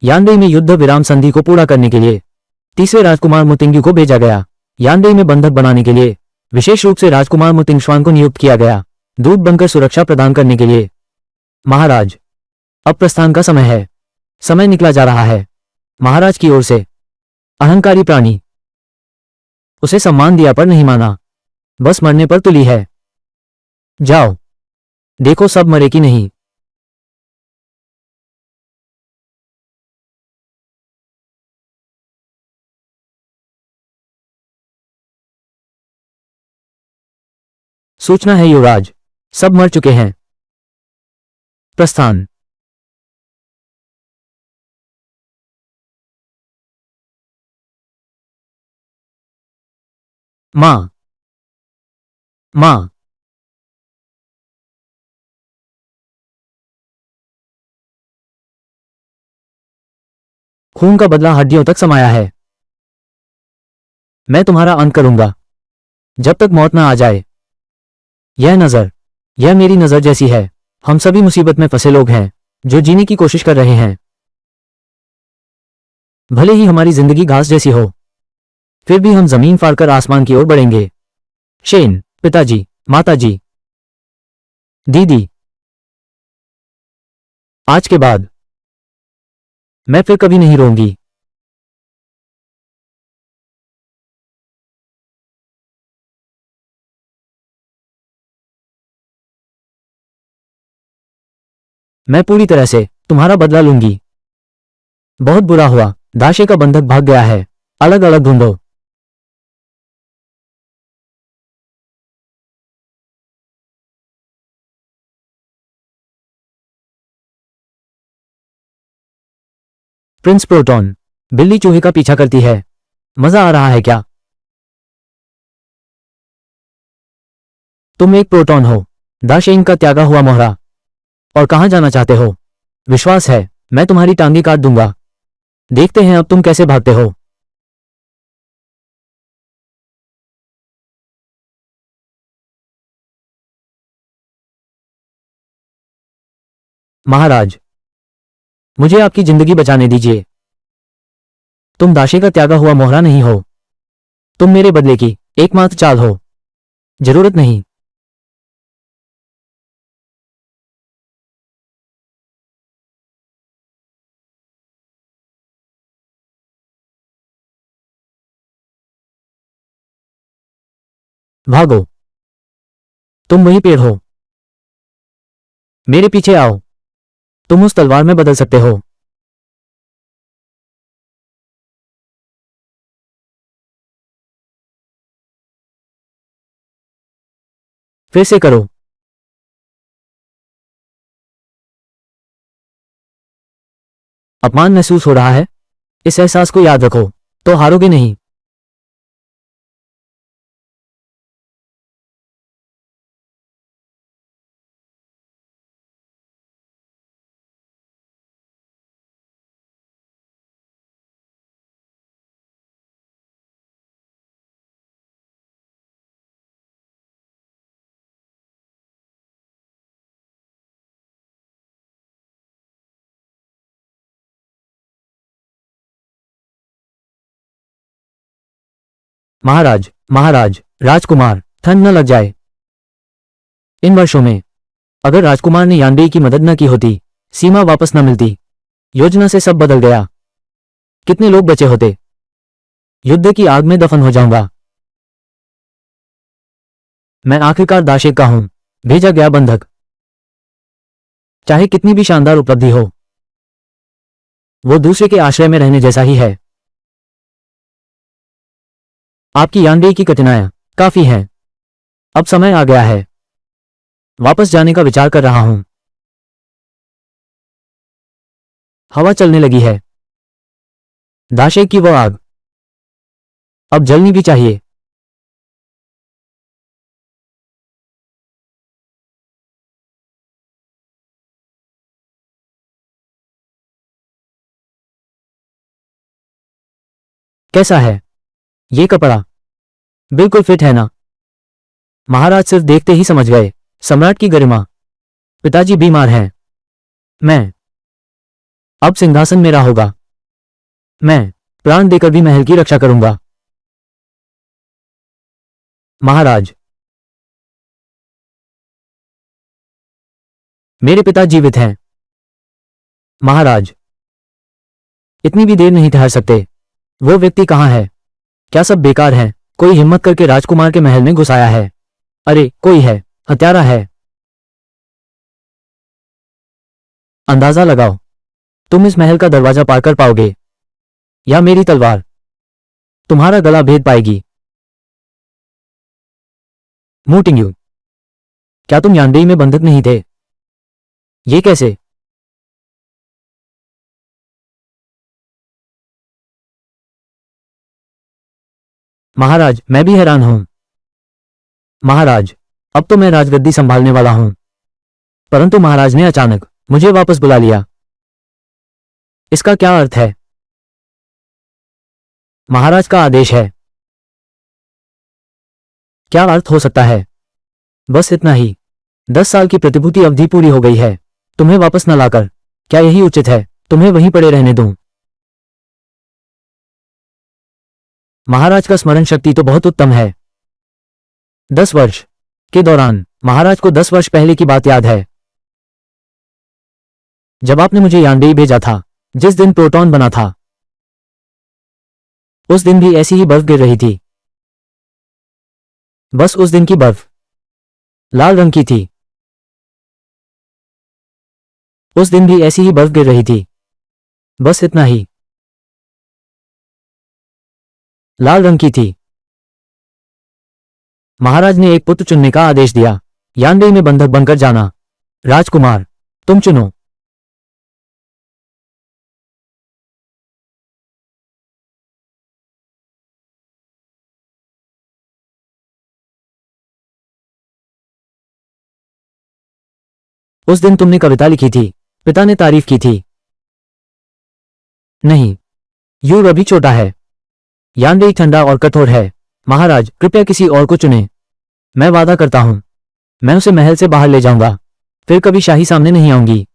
यानदेई में युद्ध विराम संधि को पूरा करने के लिए तीसरे राजकुमार मुतिंग्यू को भेजा गया। यानदेई में बंधक बनाने के लिए विशेष रूप से राजकुमार मुतिंगश्वान को नियुक्त किया गया, दूत बनकर सुरक्षा प्रदान करने के लिए। महाराज, अब प्रस्थान का समय है। समय निकला जा रहा है। महाराज की ओर से अहंकारी प्राणी। उसे सम्मान दिया पर नहीं माना, बस मरने पर तुली है। जाओ, देखो सब मरे कि नहीं। सूचना है युवराज, सब मर चुके हैं। प्रस्थान। मां, मां। खून का बदला हड्डियों तक समाया है। मैं तुम्हारा अंत करूंगा जब तक मौत ना आ जाए। यह नजर, यह मेरी नजर जैसी है। हम सभी मुसीबत में फंसे लोग हैं जो जीने की कोशिश कर रहे हैं। भले ही हमारी जिंदगी घास जैसी हो, फिर भी हम जमीन फाड़कर आसमान की ओर बढ़ेंगे। शेन, पिताजी, माताजी, दीदी, आज के बाद मैं फिर कभी नहीं रोऊंगी। मैं पूरी तरह से तुम्हारा बदला लूंगी। बहुत बुरा हुआ, दाशे का बंधक भाग गया है। अलग अलग ढूंढो। प्रिंस प्रोटॉन, बिल्ली चूहे का पीछा करती है। मजा आ रहा है क्या? तुम एक प्रोटॉन हो, दाशेन का त्यागा हुआ मोहरा। और कहां जाना चाहते हो? विश्वास है मैं तुम्हारी टांगे काट दूंगा। देखते हैं अब तुम कैसे भागते हो। महाराज, मुझे आपकी जिंदगी बचाने दीजिए। तुम दाशे का त्यागा हुआ मोहरा नहीं हो। तुम मेरे बदले की एकमात्र चाल हो। जरूरत नहीं। भागो। तुम वही पेड़ हो। मेरे पीछे आओ। तुम उस तलवार में बदल सकते हो। फिर से करो। अपमान महसूस हो रहा है? इस एहसास को याद रखो तो हारोगे नहीं। महाराज, महाराज, राजकुमार, ठंड न लग जाए। इन वर्षों में अगर राजकुमार ने यानदेई की मदद न की होती, सीमा वापस न मिलती, योजना से सब बदल गया। कितने लोग बचे होते। युद्ध की आग में दफन हो जाऊंगा। मैं आखिरकार दाशेक का हूं, भेजा गया बंधक। चाहे कितनी भी शानदार उपलब्धि हो, वो दूसरे के आश्रय में रहने जैसा ही है। आपकी यानदेई की कठिनाइयां काफी हैं। अब समय आ गया है। वापस जाने का विचार कर रहा हूं। हवा चलने लगी है। दाशेक की वो आग अब जलनी भी चाहिए। कैसा है ये कपड़ा? बिल्कुल फिट है ना? महाराज सिर्फ देखते ही समझ गए। सम्राट की गरिमा। पिताजी बीमार हैं। मैं अब सिंहासन मेरा होगा। मैं प्राण देकर भी महल की रक्षा करूंगा। महाराज, मेरे पिता जीवित हैं। महाराज, इतनी भी देर नहीं ठहर सकते। वो व्यक्ति कहाँ है? क्या सब बेकार है? कोई हिम्मत करके राजकुमार के महल में घुस आया है। अरे, कोई है, हत्यारा है। अंदाजा लगाओ, तुम इस महल का दरवाजा पार कर पाओगे या मेरी तलवार तुम्हारा गला भेद पाएगी। मूटिंग्यू, क्या तुम यानदेई में बंधक नहीं थे? ये कैसे? महाराज, मैं भी हैरान हूं। महाराज, अब तो मैं राजगद्दी संभालने वाला हूं, परंतु महाराज ने अचानक मुझे वापस बुला लिया। इसका क्या अर्थ है? महाराज का आदेश है। क्या अर्थ हो सकता है? बस इतना ही। 10 साल की प्रतिभूति अवधि पूरी हो गई है। तुम्हें वापस न लाकर क्या यही उचित है? तुम्हें वहीं पड़े रहने दूं? महाराज का स्मरण शक्ति तो बहुत उत्तम है। 10 वर्ष के दौरान महाराज को 10 वर्ष पहले की बात याद है, जब आपने मुझे यानदेई भेजा था, जिस दिन प्रोटॉन बना था। उस दिन भी ऐसी ही बर्फ गिर रही थी। बस उस दिन की बर्फ लाल रंग की थी। उस दिन भी ऐसी ही बर्फ गिर रही थी। बस इतना ही। लाल रंग की थी। महाराज ने एक पुत्र चुनने का आदेश दिया। यानदेई में बंधक बनकर जाना। राजकुमार, तुम चुनो। उस दिन तुमने कविता लिखी थी। पिता ने तारीफ की थी। नहीं, यूर अभी छोटा है। यानदेई ठंडा और कठोर है। महाराज, कृपया किसी और को चुनें। मैं वादा करता हूं, मैं उसे महल से बाहर ले जाऊंगा। फिर कभी शाही सामने नहीं आऊंगी।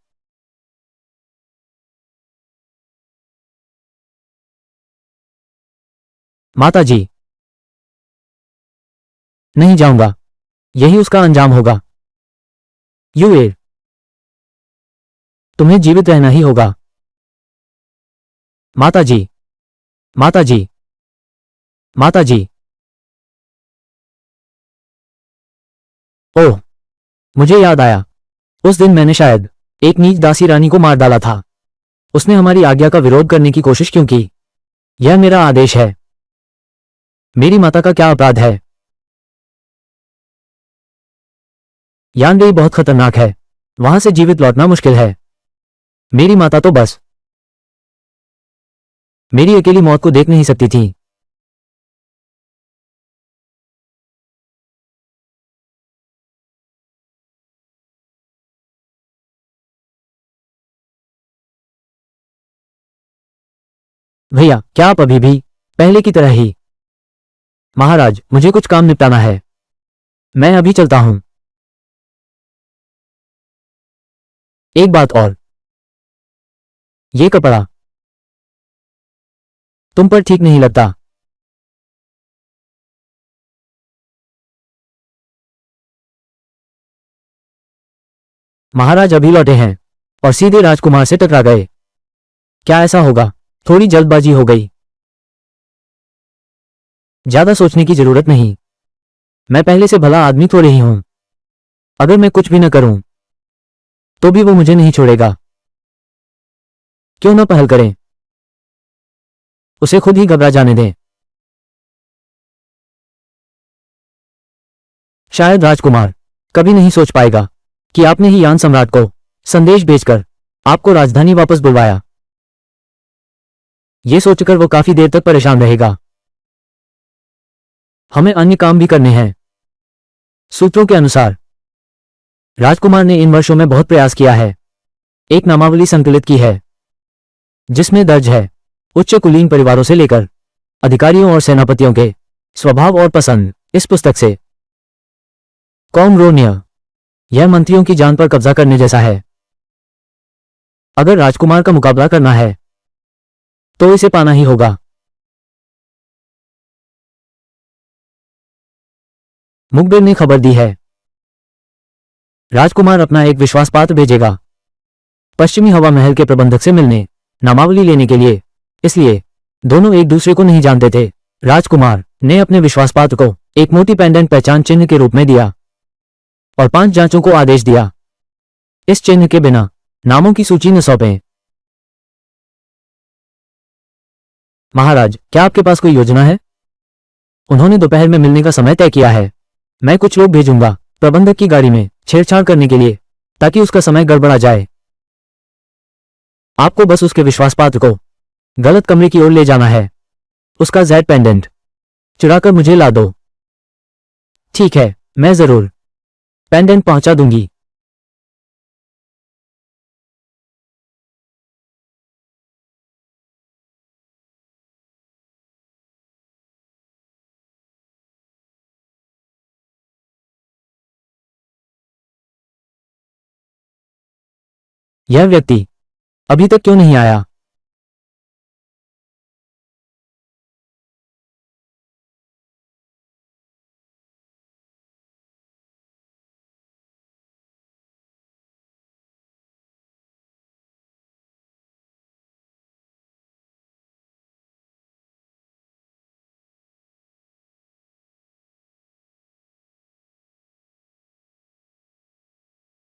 माता जी, नहीं जाऊंगा। यही उसका अंजाम होगा। यूएर, तुम्हें जीवित रहना ही होगा। माता जी, माता जी, माता जी। ओह, मुझे याद आया। उस दिन मैंने शायद एक नीच दासी रानी को मार डाला था। उसने हमारी आज्ञा का विरोध करने की कोशिश क्यों की? यह मेरा आदेश है। मेरी माता का क्या अपराध है? यानदेई बहुत खतरनाक है। वहां से जीवित लौटना मुश्किल है। मेरी माता तो बस मेरी अकेली मौत को देख नहीं सकती थी। भैया, क्या आप अभी भी पहले की तरह ही? महाराज, मुझे कुछ काम निपटाना है। मैं अभी चलता हूं। एक बात और, ये कपड़ा तुम पर ठीक नहीं लगता। महाराज अभी लौटे हैं और सीधे राजकुमार से टकरा गए। क्या ऐसा होगा? थोड़ी जल्दबाजी हो गई। ज्यादा सोचने की जरूरत नहीं। मैं पहले से भला आदमी थोड़े ही हूं। अगर मैं कुछ भी न करूं तो भी वो मुझे नहीं छोड़ेगा। क्यों न पहल करें? उसे खुद ही घबरा जाने दें। शायद राजकुमार कभी नहीं सोच पाएगा कि आपने ही यान सम्राट को संदेश भेजकर आपको राजधानी वापस बुलवाया। ये सोचकर वो काफी देर तक परेशान रहेगा। हमें अन्य काम भी करने हैं। सूत्रों के अनुसार राजकुमार ने इन वर्षों में बहुत प्रयास किया है। एक नामावली संकलित की है जिसमें दर्ज है उच्च कुलीन परिवारों से लेकर अधिकारियों और सेनापतियों के स्वभाव और पसंद। इस पुस्तक से कौम रोनिया, यह मंत्रियों की जान पर कब्जा करने जैसा है। अगर राजकुमार का मुकाबला करना है तो इसे पाना ही होगा। मुखबिर ने खबर दी है, राजकुमार अपना एक विश्वासपात्र भेजेगा पश्चिमी हवा महल के प्रबंधक से मिलने, नामावली लेने के लिए। इसलिए दोनों एक दूसरे को नहीं जानते थे। राजकुमार ने अपने विश्वासपात्र को एक मोटी पेंडेंट पहचान चिन्ह के रूप में दिया और 5 जांचों को आदेश दिया, इस चिन्ह के बिना नामों की सूची न सौंपें। महाराज, क्या आपके पास कोई योजना है? उन्होंने दोपहर में मिलने का समय तय किया है। मैं कुछ लोग भेजूंगा प्रबंधक की गाड़ी में छेड़छाड़ करने के लिए, ताकि उसका समय गड़बड़ा जाए। आपको बस उसके विश्वासपात्र को गलत कमरे की ओर ले जाना है। उसका जेड पेंडेंट चुराकर मुझे ला दो। ठीक है, मैं जरूर पेंडेंट पहुंचा दूंगी। यह व्यक्ति अभी तक क्यों नहीं आया?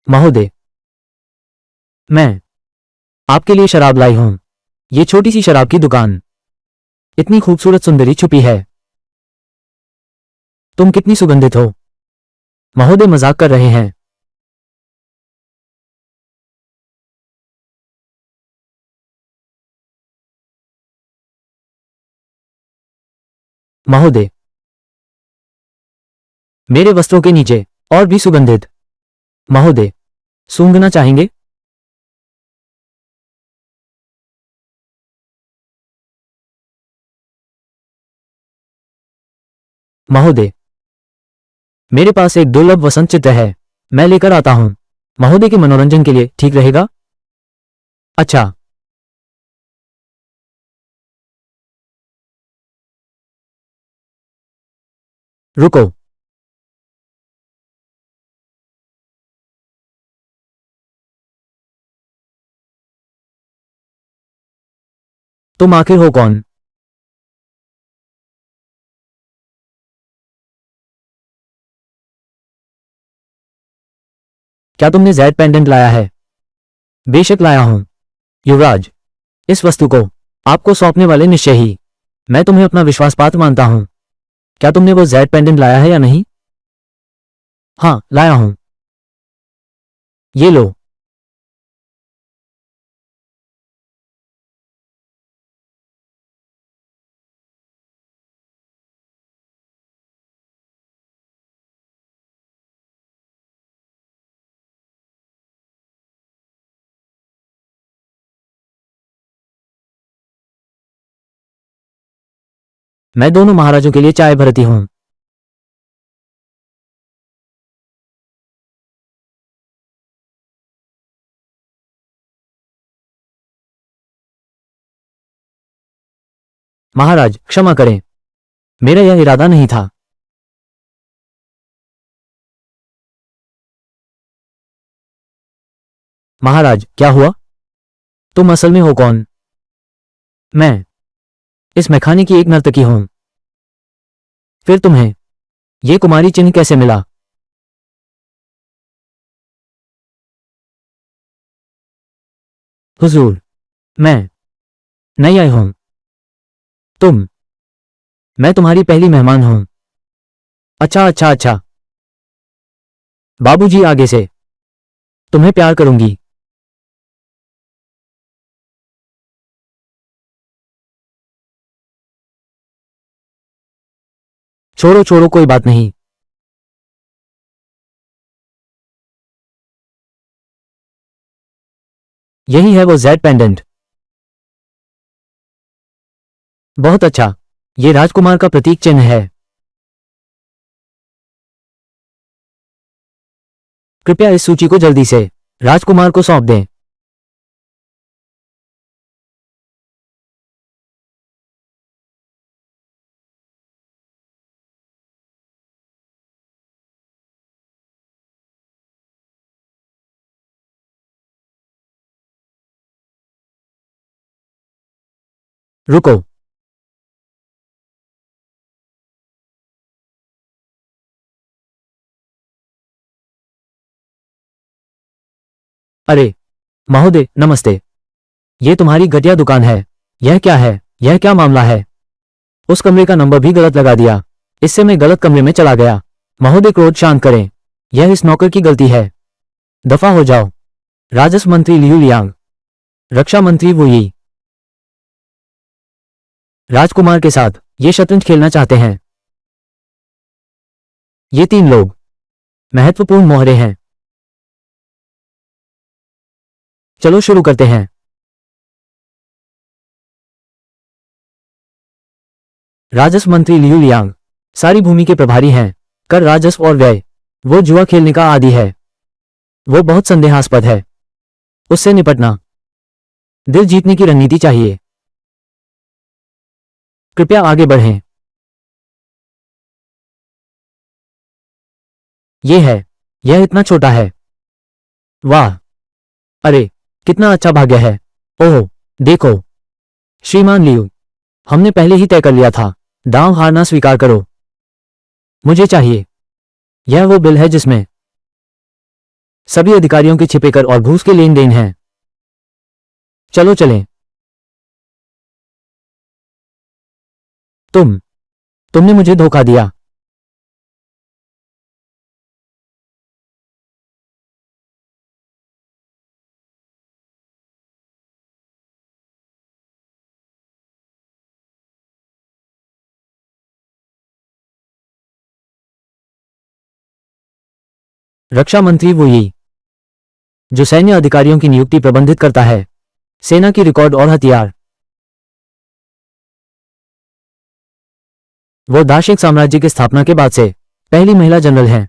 महोदय, मैं आपके लिए शराब लाई हूं। ये छोटी सी शराब की दुकान, इतनी खूबसूरत सुंदरी छुपी है। तुम कितनी सुगंधित हो। महोदय मजाक कर रहे हैं। महोदय, मेरे वस्त्रों के नीचे और भी सुगंधित। महोदय, सूंघना चाहेंगे? महोदय, मेरे पास एक दुर्लभ वसंत चित्र है, मैं लेकर आता हूं। महोदय के मनोरंजन के लिए ठीक रहेगा? अच्छा। रुको, तुम आखिर हो कौन? क्या तुमने जेड पेंडेंट लाया है? बेशक लाया हूं युवराज। इस वस्तु को आपको सौंपने वाले निश्चय ही मैं तुम्हें अपना विश्वासपात्र मानता हूं। क्या तुमने वो जेड पेंडेंट लाया है या नहीं? हाँ, लाया हूं। ये लो। मैं दोनों महाराजों के लिए चाय भरती हूं। महाराज, क्षमा करें, मेरा यह इरादा नहीं था। महाराज, क्या हुआ? तुम असल में हो कौन? मैं इस मैखाने की एक नर्तकी हूं। फिर तुम्हें ये कुमारी चिन्ह कैसे मिला? हुजूर, मैं नई आई हूं। तुम मैं तुम्हारी पहली मेहमान हूं। अच्छा अच्छा अच्छा। बाबूजी, आगे से तुम्हें प्यार करूंगी। छोड़ो छोड़ो, कोई बात नहीं। यही है वो जेड पेंडेंट। बहुत अच्छा, ये राजकुमार का प्रतीक चिन्ह है। कृपया इस सूची को जल्दी से राजकुमार को सौंप दें। रुको। अरे महोदय, नमस्ते। ये तुम्हारी घटिया दुकान है। यह क्या है? यह क्या मामला है? उस कमरे का नंबर भी गलत लगा दिया। इससे मैं गलत कमरे में चला गया। महोदय, क्रोध शांत करें। यह इस नौकर की गलती है। दफा हो जाओ। राजस्व मंत्री लियू लियांग, रक्षा मंत्री वो यी राजकुमार के साथ ये शतरंज खेलना चाहते हैं। ये तीन लोग महत्वपूर्ण मोहरे हैं। चलो शुरू करते हैं। राजस्व मंत्री लियू लियांग सारी भूमि के प्रभारी हैं। कर, राजस्व और व्यय। वो जुआ खेलने का आदी है। वो बहुत संदेहास्पद है। उससे निपटना। दिल जीतने की रणनीति चाहिए। कृपया आगे बढ़ें। ये है। यह इतना छोटा है। वाह! अरे कितना अच्छा भाग्य है। ओह देखो, श्रीमान लियू, हमने पहले ही तय कर लिया था। दांव हारना स्वीकार करो। मुझे चाहिए। यह वो बिल है जिसमें सभी अधिकारियों के छिपे कर और घूस के लेन देन हैं। चलो चलें। तुमने मुझे धोखा दिया। रक्षा मंत्री वो यी जो सैन्य अधिकारियों की नियुक्ति प्रबंधित करता है। सेना की रिकॉर्ड और हथियार। वो दार्शनिक साम्राज्य की स्थापना के बाद से पहली महिला जनरल हैं।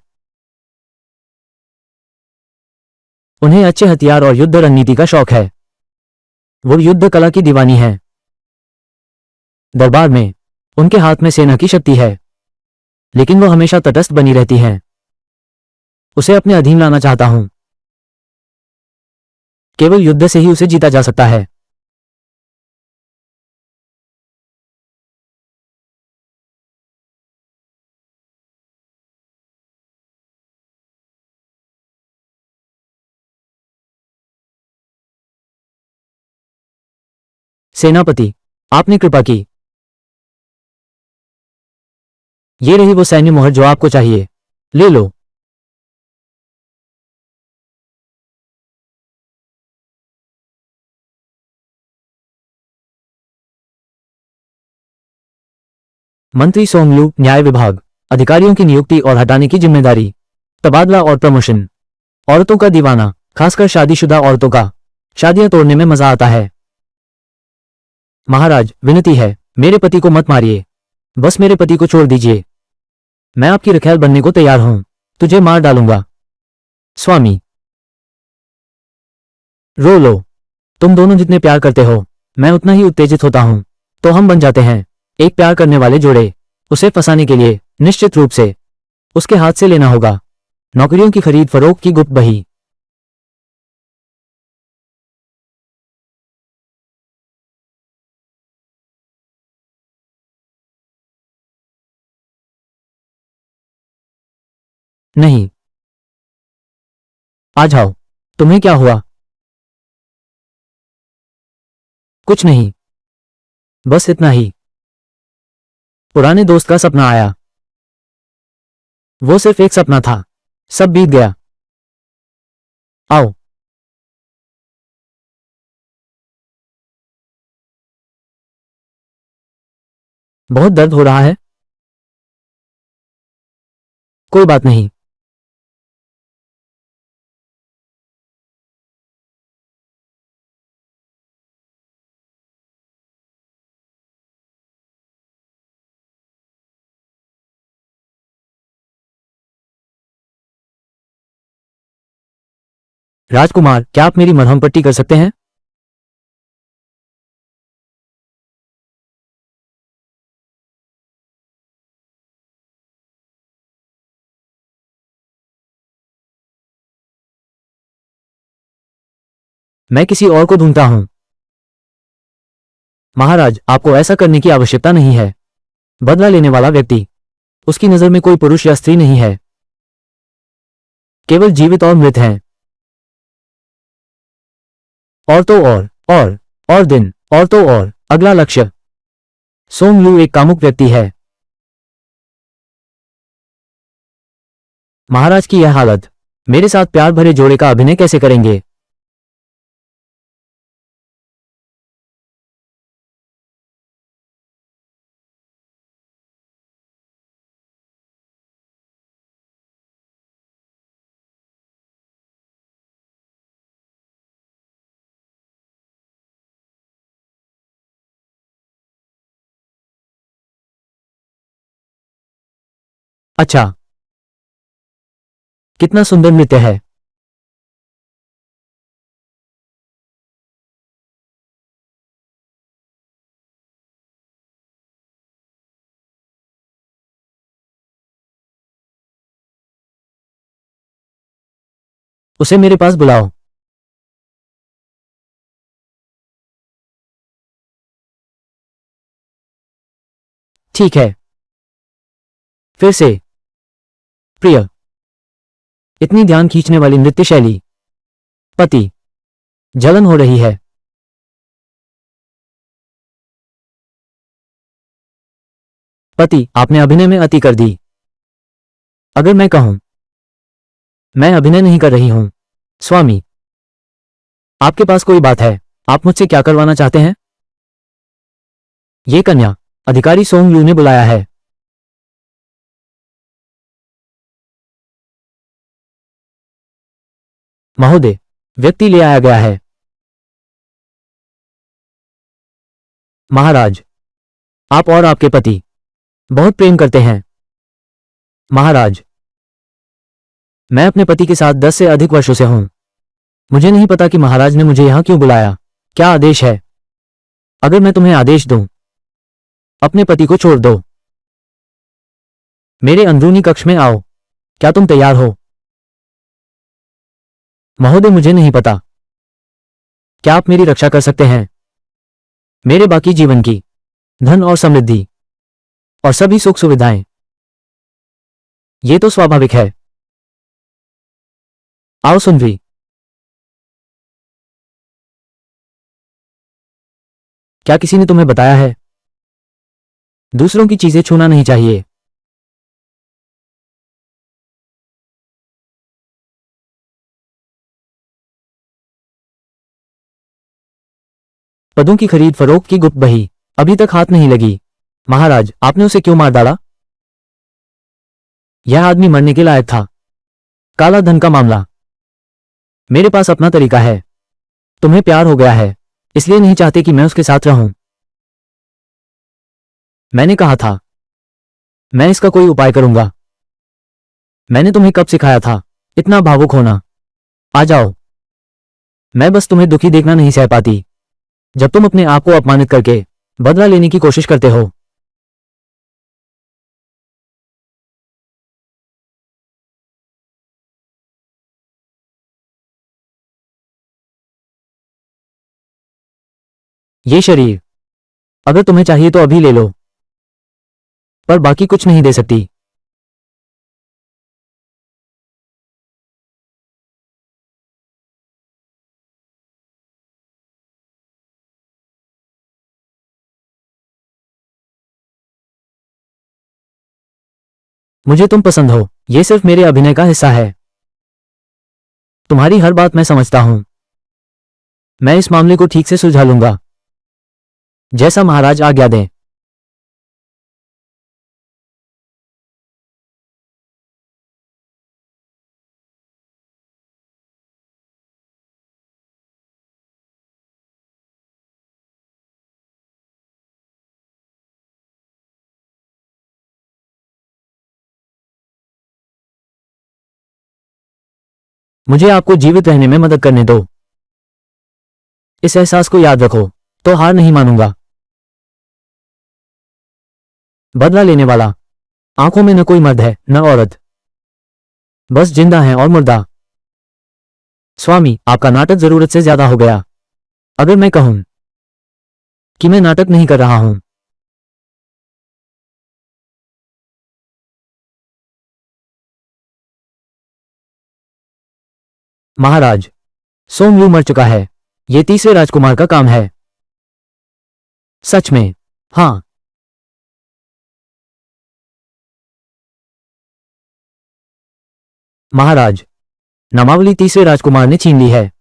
उन्हें अच्छे हथियार और युद्ध रणनीति का शौक है। वो युद्ध कला की दीवानी है। दरबार में उनके हाथ में सेना की शक्ति है, लेकिन वो हमेशा तटस्थ बनी रहती हैं। उसे अपने अधीन लाना चाहता हूं। केवल युद्ध से ही उसे जीता जा सकता है। सेनापति, आपने कृपा की। ये रही वो सैन्य मोहर जो आपको चाहिए। ले लो। मंत्री सोंगलू, न्याय विभाग। अधिकारियों की नियुक्ति और हटाने की जिम्मेदारी। तबादला और प्रमोशन। औरतों का दीवाना, खासकर शादीशुदा औरतों का। शादियां तोड़ने में मजा आता है। महाराज, विनती है, मेरे पति को मत मारिए। बस मेरे पति को छोड़ दीजिए। मैं आपकी रखैल बनने को तैयार हूं। तुझे मार डालूंगा। स्वामी, रो लो। तुम दोनों जितने प्यार करते हो, मैं उतना ही उत्तेजित होता हूं। तो हम बन जाते हैं एक प्यार करने वाले जोड़े। उसे फंसाने के लिए निश्चित रूप से उसके हाथ से लेना होगा नौकरियों की खरीद फरोख्त की गुप्त बही। नहीं, आ जाओ। तुम्हें क्या हुआ? कुछ नहीं, बस इतना ही। पुराने दोस्त का सपना आया। वो सिर्फ एक सपना था। सब बीत गया। आओ। बहुत दर्द हो रहा है। कोई बात नहीं। राजकुमार, क्या आप मेरी मरहम पट्टी कर सकते हैं? मैं किसी और को ढूंढता हूं। महाराज, आपको ऐसा करने की आवश्यकता नहीं है। बदला लेने वाला व्यक्ति, उसकी नजर में कोई पुरुष या स्त्री नहीं है, केवल जीवित और मृत हैं। और तो और दिन, और तो और अगला लक्ष्य। सोंग यू एक कामुक व्यक्ति है। महाराज की यह हालत, मेरे साथ प्यार भरे जोड़े का अभिनय कैसे करेंगे? अच्छा, कितना सुंदर नृत्य है। उसे मेरे पास बुलाओ। ठीक है। फिर से प्रिय, इतनी ध्यान खींचने वाली नृत्य शैली। पति, जलन हो रही है। पति, आपने अभिनय में अति कर दी। अगर मैं कहूं, मैं अभिनय नहीं कर रही हूं। स्वामी, आपके पास कोई बात है? आप मुझसे क्या करवाना चाहते हैं? ये कन्या, अधिकारी सोंग यू ने बुलाया है। महोदय, व्यक्ति ले आया गया है। महाराज, आप और आपके पति बहुत प्रेम करते हैं। महाराज, मैं अपने पति के साथ 10 से अधिक वर्षों से हूं। मुझे नहीं पता कि महाराज ने मुझे यहां क्यों बुलाया। क्या आदेश है? अगर मैं तुम्हें आदेश दूं, अपने पति को छोड़ दो। मेरे अंदरूनी कक्ष में आओ। क्या तुम तैयार हो? महोदय, मुझे नहीं पता। क्या आप मेरी रक्षा कर सकते हैं? मेरे बाकी जीवन की धन और समृद्धि और सभी सुख सुविधाएं। ये तो स्वाभाविक है। आओ सुंदरी। क्या किसी ने तुम्हें बताया है? दूसरों की चीजें छूना नहीं चाहिए। पदों की खरीद फरोख्त की गुप्त बही अभी तक हाथ नहीं लगी। महाराज, आपने उसे क्यों मार डाला? यह आदमी मरने के लायक था। काला धन का मामला। मेरे पास अपना तरीका है। तुम्हें प्यार हो गया है, इसलिए नहीं चाहते कि मैं उसके साथ रहूं। मैंने कहा था, मैं इसका कोई उपाय करूंगा। मैंने तुम्हें कब सिखाया था इतना भावुक होना? आ जाओ। मैं बस तुम्हें दुखी देखना नहीं सह पाती, जब तुम अपने आप को अपमानित करके बदला लेने की कोशिश करते हो। ये शरीर अगर तुम्हें चाहिए तो अभी ले लो, पर बाकी कुछ नहीं दे सकती। मुझे तुम पसंद हो, ये सिर्फ मेरे अभिनय का हिस्सा है। तुम्हारी हर बात मैं समझता हूं। मैं इस मामले को ठीक से सुलझा लूंगा, जैसा महाराज आज्ञा दें। मुझे आपको जीवित रहने में मदद करने दो। इस एहसास को याद रखो, तो हार नहीं मानूंगा। बदला लेने वाला, आंखों में न कोई मर्द है न औरत, बस जिंदा है और मुर्दा। स्वामी, आपका नाटक जरूरत से ज्यादा हो गया। अगर मैं कहूं कि मैं नाटक नहीं कर रहा हूं। महाराज, सोमलू मर चुका है। ये तीसरे राजकुमार का काम है। सच में? हाँ। महाराज, नामावली तीसरे राजकुमार ने छीन ली है।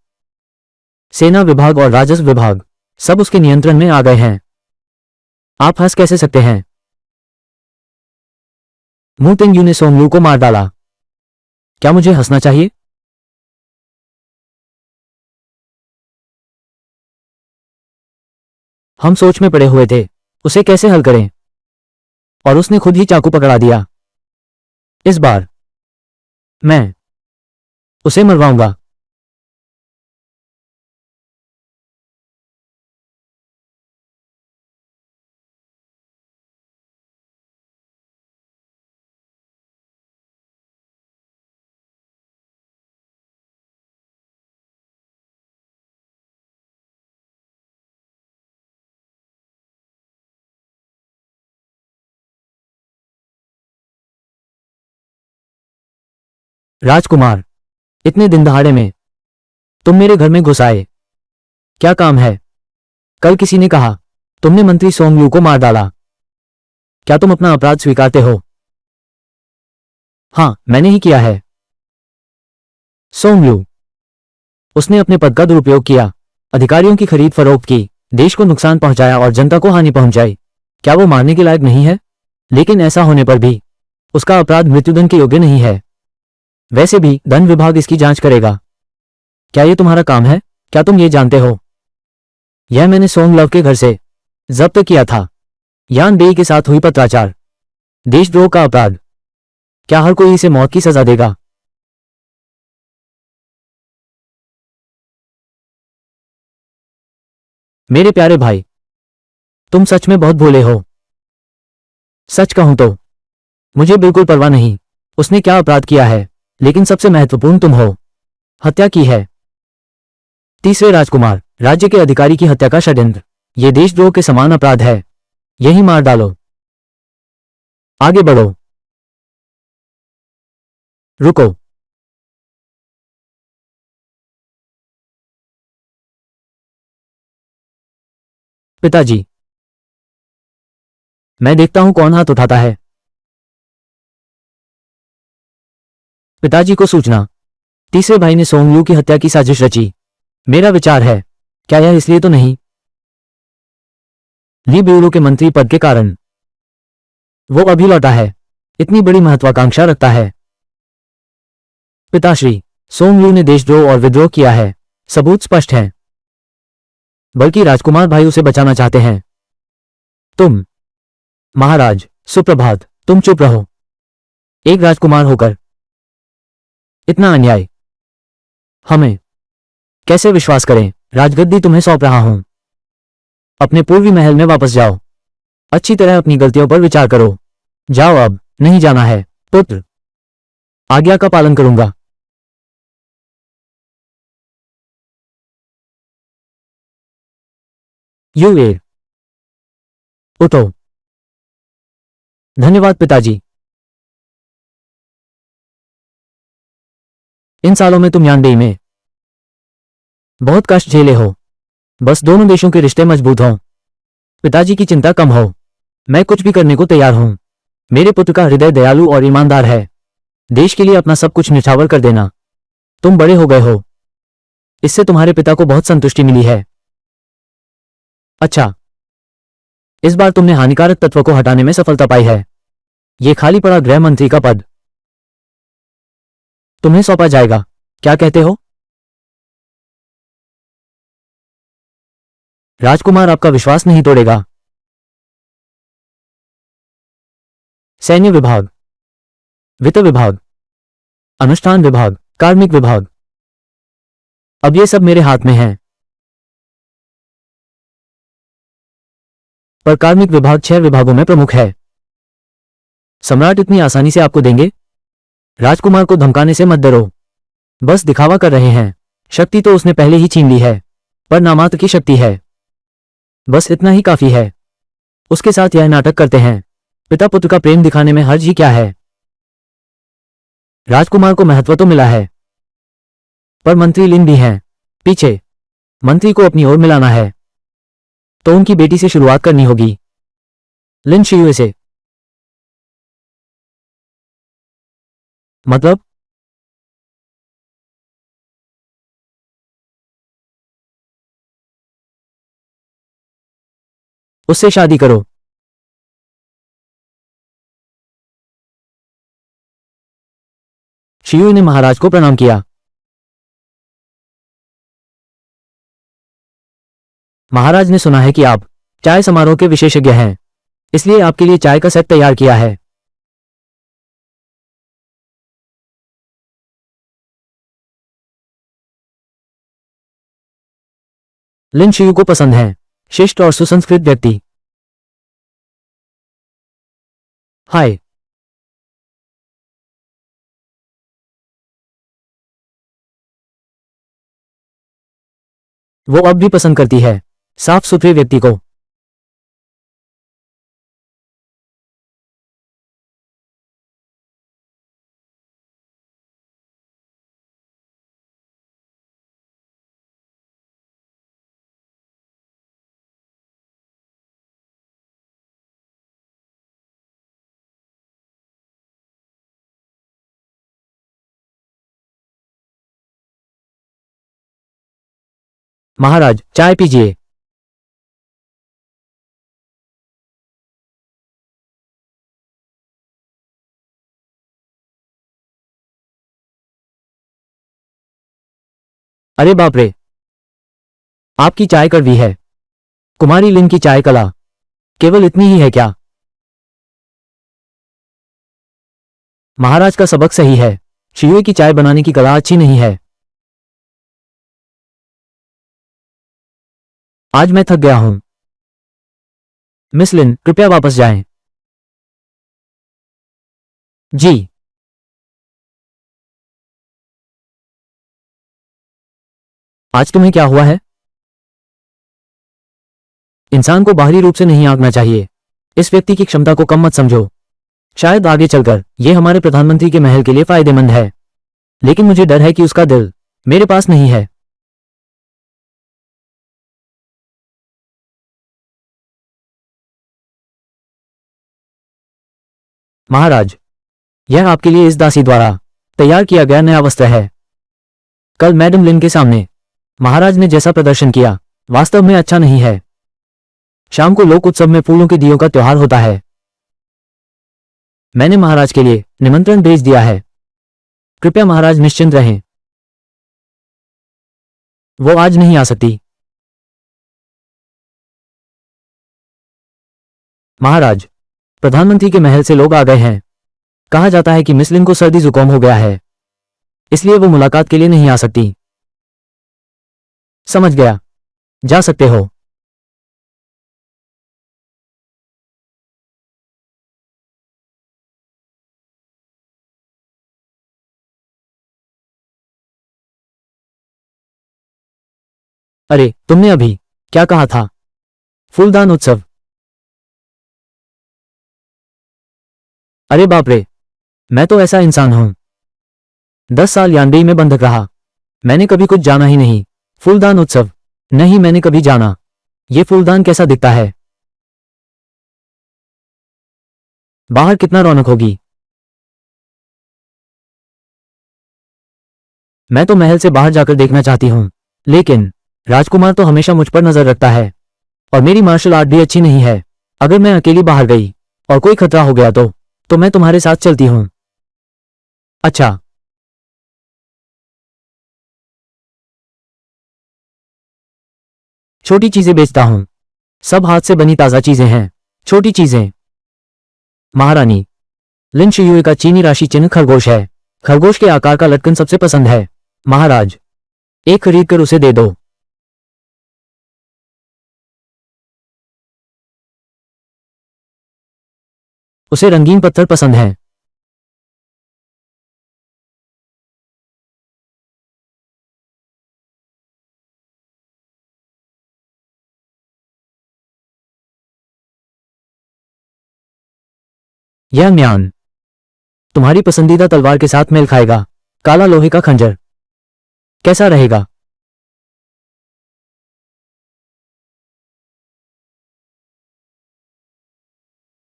सेना विभाग और राजस्व विभाग सब उसके नियंत्रण में आ गए हैं। आप हंस कैसे सकते हैं? मुतिंग्यू ने सोमलू को मार डाला। क्या मुझे हंसना चाहिए? हम सोच में पड़े हुए थे उसे कैसे हल करें, और उसने खुद ही चाकू पकड़ा दिया। इस बार मैं उसे मरवाऊंगा। राजकुमार, इतने दिन दहाड़े में तुम मेरे घर में घुस आए। क्या काम है? कल किसी ने कहा तुमने मंत्री सोमलू को मार डाला। क्या तुम अपना अपराध स्वीकारते हो? हाँ, मैंने ही किया है। सोमलू, उसने अपने पद का दुरुपयोग किया, अधिकारियों की खरीद फरोख्त की, देश को नुकसान पहुंचाया और जनता को हानि पहुंचाई। क्या वो मारने के लायक नहीं है? लेकिन ऐसा होने पर भी उसका अपराध मृत्युदंड के योग्य नहीं है। वैसे भी दंड विभाग इसकी जांच करेगा। क्या ये तुम्हारा काम है? क्या तुम ये जानते हो? यह मैंने सोमलव के घर से जब्त किया था। यान बेई के साथ हुई पत्राचार, देशद्रोह का अपराध। क्या हर कोई इसे मौत की सजा देगा? मेरे प्यारे भाई, तुम सच में बहुत भोले हो। सच कहूं तो मुझे बिल्कुल परवाह नहीं उसने क्या अपराध किया है, लेकिन सबसे महत्वपूर्ण तुम हो। हत्या की है। तीसरे राजकुमार, राज्य के अधिकारी की हत्या का षड्यंत्र, यह देशद्रोह के समान अपराध है। यही मार डालो। आगे बढ़ो। रुको। पिताजी, मैं देखता हूं कौन हाथ उठाता है। पिताजी को सूचना, तीसरे भाई ने सोमलू की हत्या की साजिश रची। मेरा विचार है, क्या यह इसलिए तो नहीं ली ब्यूरो के मंत्री पद के कारण? वो अभी लौटा है, इतनी बड़ी महत्वाकांक्षा रखता है। पिताश्री, सोमलू ने देशद्रोह और विद्रोह किया है, सबूत स्पष्ट हैं। बल्कि राजकुमार भाई उसे बचाना चाहते हैं। तुम महाराज, सुप्रभात। तुम चुप रहो। एक राजकुमार होकर इतना अन्याय हमें कैसे विश्वास करें? राजगद्दी तुम्हें सौंप रहा हूं। अपने पूर्वी महल में वापस जाओ। अच्छी तरह अपनी गलतियों पर विचार करो। जाओ, अब नहीं जाना है। पुत्र, आज्ञा का पालन करूंगा। युवेर, उठो। धन्यवाद पिताजी। इन सालों में तुम यानडेई में बहुत कष्ट झेले हो। बस दोनों देशों के रिश्ते मजबूत हों, पिताजी की चिंता कम हो। मैं कुछ भी करने को तैयार हूं। मेरे पुत्र का हृदय दयालु और ईमानदार है। देश के लिए अपना सब कुछ निछावर कर देना। तुम बड़े हो गए हो, इससे तुम्हारे पिता को बहुत संतुष्टि मिली है। अच्छा, इस बार तुमने हानिकारक तत्व को हटाने में सफलता पाई है। यह खाली पड़ा गृह मंत्री का पद तुम्हें सौंपा जाएगा। क्या कहते हो? राजकुमार आपका विश्वास नहीं तोड़ेगा। सैन्य विभाग, वित्त विभाग, अनुष्ठान विभाग, कार्मिक विभाग, अब ये सब मेरे हाथ में है। पर कार्मिक विभाग 6 विभागों में प्रमुख है। सम्राट इतनी आसानी से आपको देंगे? राजकुमार को धमकाने से मत डरो। बस दिखावा कर रहे हैं। शक्ति तो उसने पहले ही छीन ली है, पर नामात्र की शक्ति है। बस इतना ही काफी है। उसके साथ यह नाटक करते हैं। पिता पुत्र का प्रेम दिखाने में हर्ज ही क्या है। राजकुमार को महत्व तो मिला है, पर मंत्री लिन भी हैं पीछे। मंत्री को अपनी ओर मिलाना है तो उनकी बेटी से शुरुआत करनी होगी। लिन शियुए से। मतलब? उससे शादी करो। शियुए ने महाराज को प्रणाम किया। महाराज ने सुना है कि आप चाय समारोह के विशेषज्ञ हैं, इसलिए आपके लिए चाय का सेट तैयार किया है। लिन शियू को पसंद है, शिष्ट और सुसंस्कृत व्यक्ति। हाय। वो अब भी पसंद करती है साफ सुथरे व्यक्ति को। महाराज चाय पीजिए। अरे बाप रे, आपकी चाय कड़वी है। कुमारी लिन की चाय कला केवल इतनी ही है क्या? महाराज का सबक सही है, शियुए की चाय बनाने की कला अच्छी नहीं है। आज मैं थक गया हूं। मिस लिन कृपया वापस जाएं। जी। आज तुम्हें क्या हुआ है? इंसान को बाहरी रूप से नहीं आंकना चाहिए। इस व्यक्ति की क्षमता को कम मत समझो। शायद आगे चलकर यह हमारे प्रधानमंत्री के महल के लिए फायदेमंद है, लेकिन मुझे डर है कि उसका दिल मेरे पास नहीं है। महाराज, यह आपके लिए इस दासी द्वारा तैयार किया गया नया वस्त्र है। कल मैडम लिन के सामने महाराज ने जैसा प्रदर्शन किया वास्तव में अच्छा नहीं है। शाम को लोक उत्सव में फूलों के दियों का त्योहार होता है। मैंने महाराज के लिए निमंत्रण भेज दिया है। कृपया महाराज निश्चिंत रहें। वो आज नहीं आ सकती। महाराज, प्रधानमंत्री के महल से लोग आ गए हैं। कहा जाता है कि मिस लिन को सर्दी जुकाम हो गया है, इसलिए वो मुलाकात के लिए नहीं आ सकती। समझ गया, जा सकते हो। अरे तुमने अभी क्या कहा था? फूलदान उत्सव? अरे बाप रे, मैं तो ऐसा इंसान हूं। 10 साल यानबेई में बंधक रहा, मैंने कभी कुछ जाना ही नहीं। फूलदान उत्सव? नहीं, मैंने कभी जाना। ये फूलदान कैसा दिखता है? बाहर कितना रौनक होगी। मैं तो महल से बाहर जाकर देखना चाहती हूं, लेकिन राजकुमार तो हमेशा मुझ पर नजर रखता है और मेरी मार्शल आर्ट भी अच्छी नहीं है। अगर मैं अकेली बाहर गई और कोई खतरा हो गया तो मैं तुम्हारे साथ चलती हूं। अच्छा। छोटी चीजें बेचता हूं, सब हाथ से बनी ताजा चीजें हैं। छोटी चीजें। महारानी, लिन शियुए का चीनी राशि चिन्ह खरगोश है। खरगोश के आकार का लटकन सबसे पसंद है। महाराज, एक खरीद कर उसे दे दो। उसे रंगीन पत्थर पसंद है। यह म्यान तुम्हारी पसंदीदा तलवार के साथ मेल खाएगा। काला लोहे का खंजर कैसा रहेगा?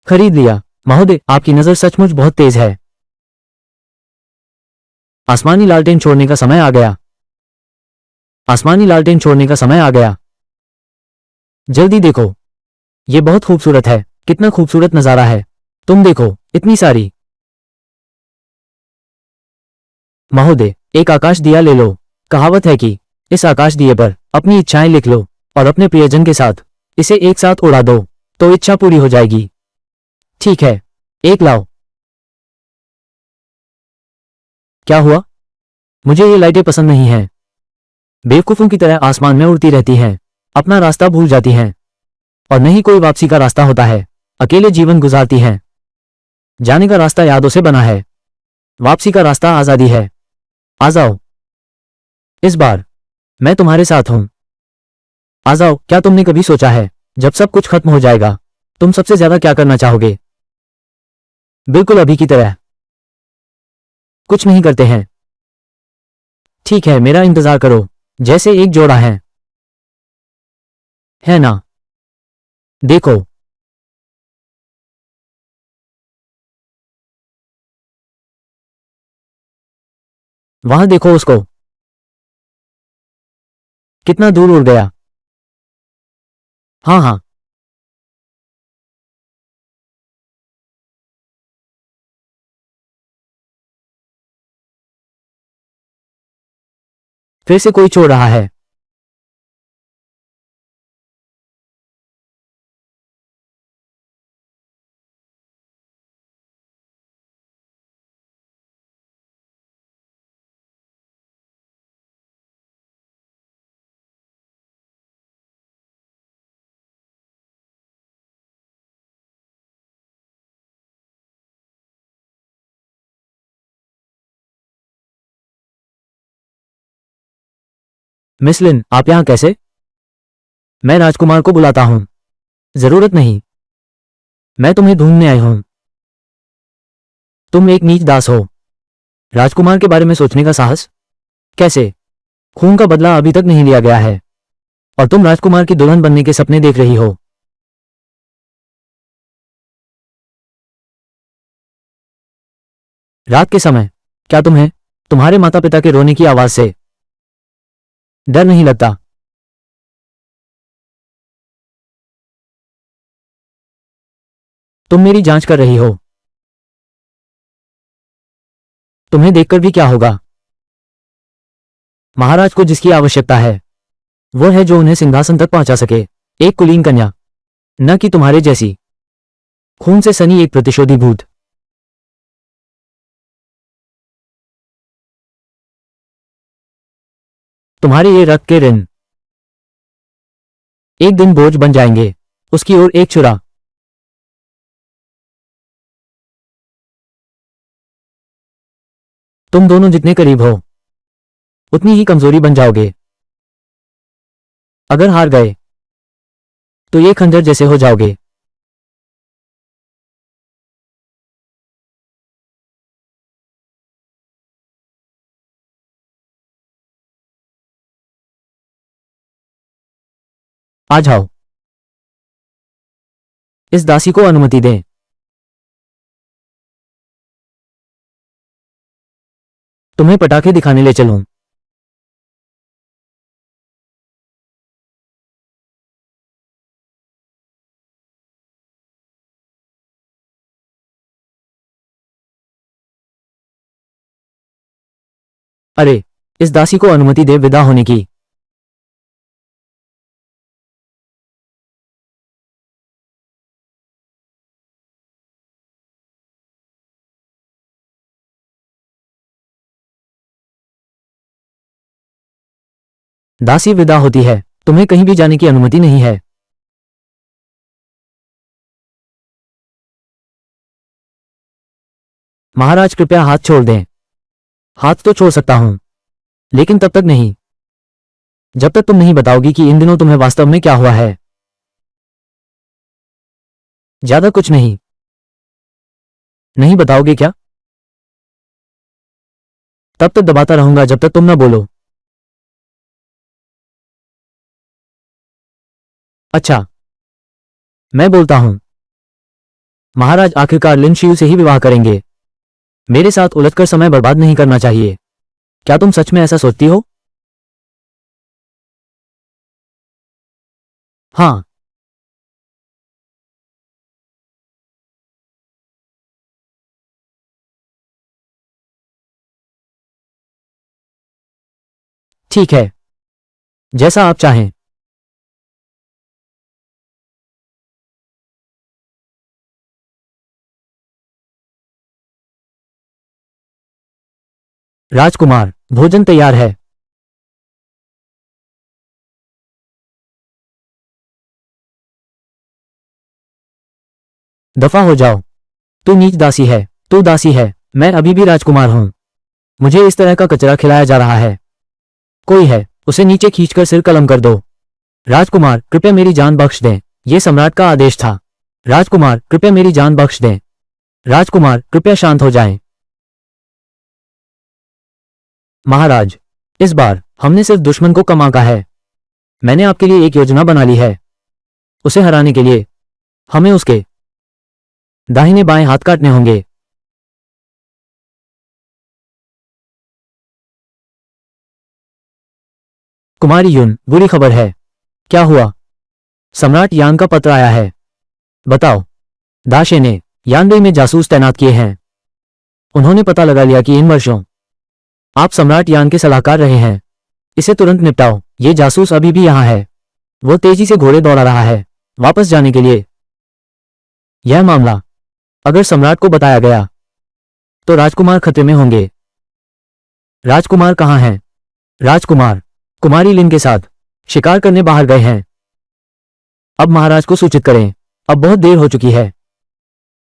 खरीद लिया। महोदय, आपकी नजर सचमुच बहुत तेज है। आसमानी लालटेन छोड़ने का समय आ गया। आसमानी लालटेन छोड़ने का समय आ गया। जल्दी देखो, ये बहुत खूबसूरत है। कितना खूबसूरत नजारा है। तुम देखो, इतनी सारी। महोदय, एक आकाश दिया ले लो। कहावत है कि इस आकाश दिए पर अपनी इच्छाएं लिख लो और अपने प्रियजन के साथ इसे एक साथ उड़ा दो तो इच्छा पूरी हो जाएगी। ठीक है, एक लाओ। क्या हुआ? मुझे ये लाइटें पसंद नहीं हैं। बेवकूफों की तरह आसमान में उड़ती रहती हैं, अपना रास्ता भूल जाती हैं और नहीं कोई वापसी का रास्ता होता है। अकेले जीवन गुजारती हैं। जाने का रास्ता यादों से बना है, वापसी का रास्ता आजादी है। आ जाओ, इस बार मैं तुम्हारे साथ हूं। आ जाओ। क्या तुमने कभी सोचा है, जब सब कुछ खत्म हो जाएगा तुम सबसे ज्यादा क्या करना चाहोगे? बिल्कुल अभी की तरह कुछ नहीं करते हैं। ठीक है, मेरा इंतजार करो, जैसे एक जोड़ा है ना? देखो, वहां देखो उसको, कितना दूर उड़ गया। हाँ हाँ, फिर से कोई छोड़ रहा है। मिस लिन, आप यहां कैसे? मैं राजकुमार को बुलाता हूं। जरूरत नहीं, मैं तुम्हें ढूंढने आई हूं। तुम एक नीच दास हो। राजकुमार के बारे में सोचने का साहस? कैसे? खून का बदला अभी तक नहीं लिया गया है और तुम राजकुमार की दुल्हन बनने के सपने देख रही हो। रात के समय क्या तुम्हें तुम्हारे माता पिता के रोने की आवाज से डर नहीं लगता? तुम मेरी जांच कर रही हो। तुम्हें देखकर भी क्या होगा? महाराज को जिसकी आवश्यकता है वो है जो उन्हें सिंहासन तक पहुंचा सके। एक कुलीन कन्या, न कि तुम्हारे जैसी खून से सनी एक प्रतिशोधी भूत। तुम्हारे ये रक्त के ऋण एक दिन बोझ बन जाएंगे। उसकी ओर एक छुरा। तुम दोनों जितने करीब हो उतनी ही कमजोरी बन जाओगे। अगर हार गए तो ये खंजर जैसे हो जाओगे। आ जाओ, इस दासी को अनुमति दें। तुम्हें पटाखे दिखाने ले चलूं? अरे, इस दासी को अनुमति दे विदा होने की। दासी विदा होती है। तुम्हें कहीं भी जाने की अनुमति नहीं है। महाराज कृपया हाथ छोड़ दें। हाथ तो छोड़ सकता हूं, लेकिन तब तक नहीं जब तक तुम नहीं बताओगी कि इन दिनों तुम्हें वास्तव में क्या हुआ है। ज्यादा कुछ नहीं। नहीं बताओगे क्या? तब तक दबाता रहूंगा जब तक तुम न बोलो। अच्छा, मैं बोलता हूं। महाराज आखिरकार लिन शियू से ही विवाह करेंगे। मेरे साथ उलझकर समय बर्बाद नहीं करना चाहिए। क्या तुम सच में ऐसा सोचती हो? हाँ। ठीक है, जैसा आप चाहें। राजकुमार, भोजन तैयार है। दफा हो जाओ। तू नीच दासी है। तू दासी है। मैं अभी भी राजकुमार हूं। मुझे इस तरह का कचरा खिलाया जा रहा है। कोई है, उसे नीचे खींचकर सिर कलम कर दो। राजकुमार, कृपया मेरी जान बख्श दें। यह सम्राट का आदेश था। राजकुमार, कृपया मेरी जान बख्श दें। राजकुमार, कृपया शांत हो जाएं। महाराज, इस बार हमने सिर्फ दुश्मन को कम आंका है। मैंने आपके लिए एक योजना बना ली है। उसे हराने के लिए हमें उसके दाहिने बाएं हाथ काटने होंगे। कुमारी युन, बुरी खबर है। क्या हुआ? सम्राट यान का पत्र आया है। बताओ। दाशे ने यानबेई में जासूस तैनात किए हैं। उन्होंने पता लगा लिया कि इन वर्षों आप सम्राट यान के सलाहकार रहे हैं। इसे तुरंत निपटाओ। ये जासूस अभी भी यहां है। वो तेजी से घोड़े दौड़ा रहा है वापस जाने के लिए। यह मामला अगर सम्राट को बताया गया तो राजकुमार खतरे में होंगे। राजकुमार कहाँ हैं? राजकुमार कुमारी लिन के साथ शिकार करने बाहर गए हैं। अब महाराज को सूचित करें। अब बहुत देर हो चुकी है।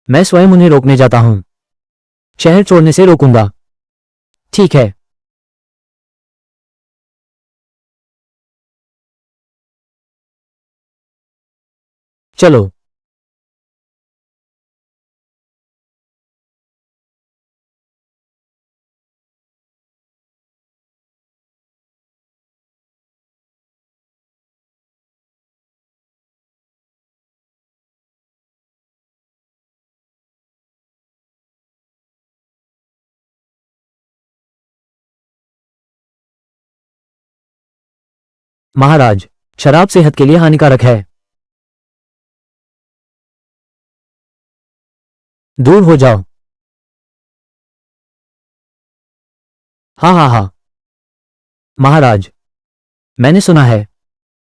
मैं स्वयं उन्हें रोकने जाता हूं। शहर छोड़ने से रोकूंगा। ठीक है। चलो। महाराज, शराब सेहत के लिए हानिकारक है। दूर हो जाओ। हाँ हाँ हाँ। महाराज, मैंने सुना है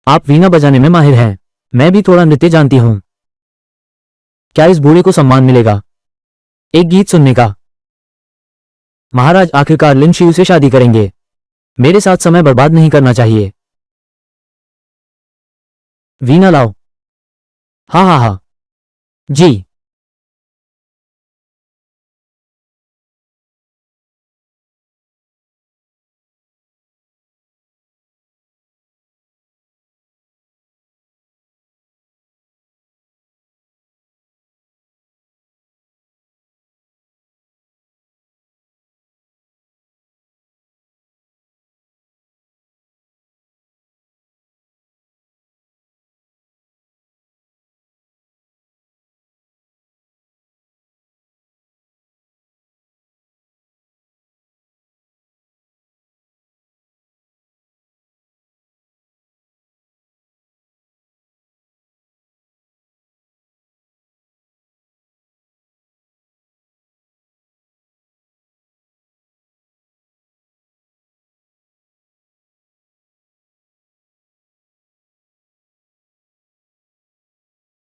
आप वीणा बजाने में माहिर हैं। मैं भी थोड़ा नृत्य जानती हूं। क्या इस बूढ़े को सम्मान मिलेगा एक गीत सुनने का? महाराज आखिरकार लिन शियू से शादी करेंगे। मेरे साथ समय बर्बाद नहीं करना चाहिए। वीणा लाओ। हाँ हाँ हाँ। जी।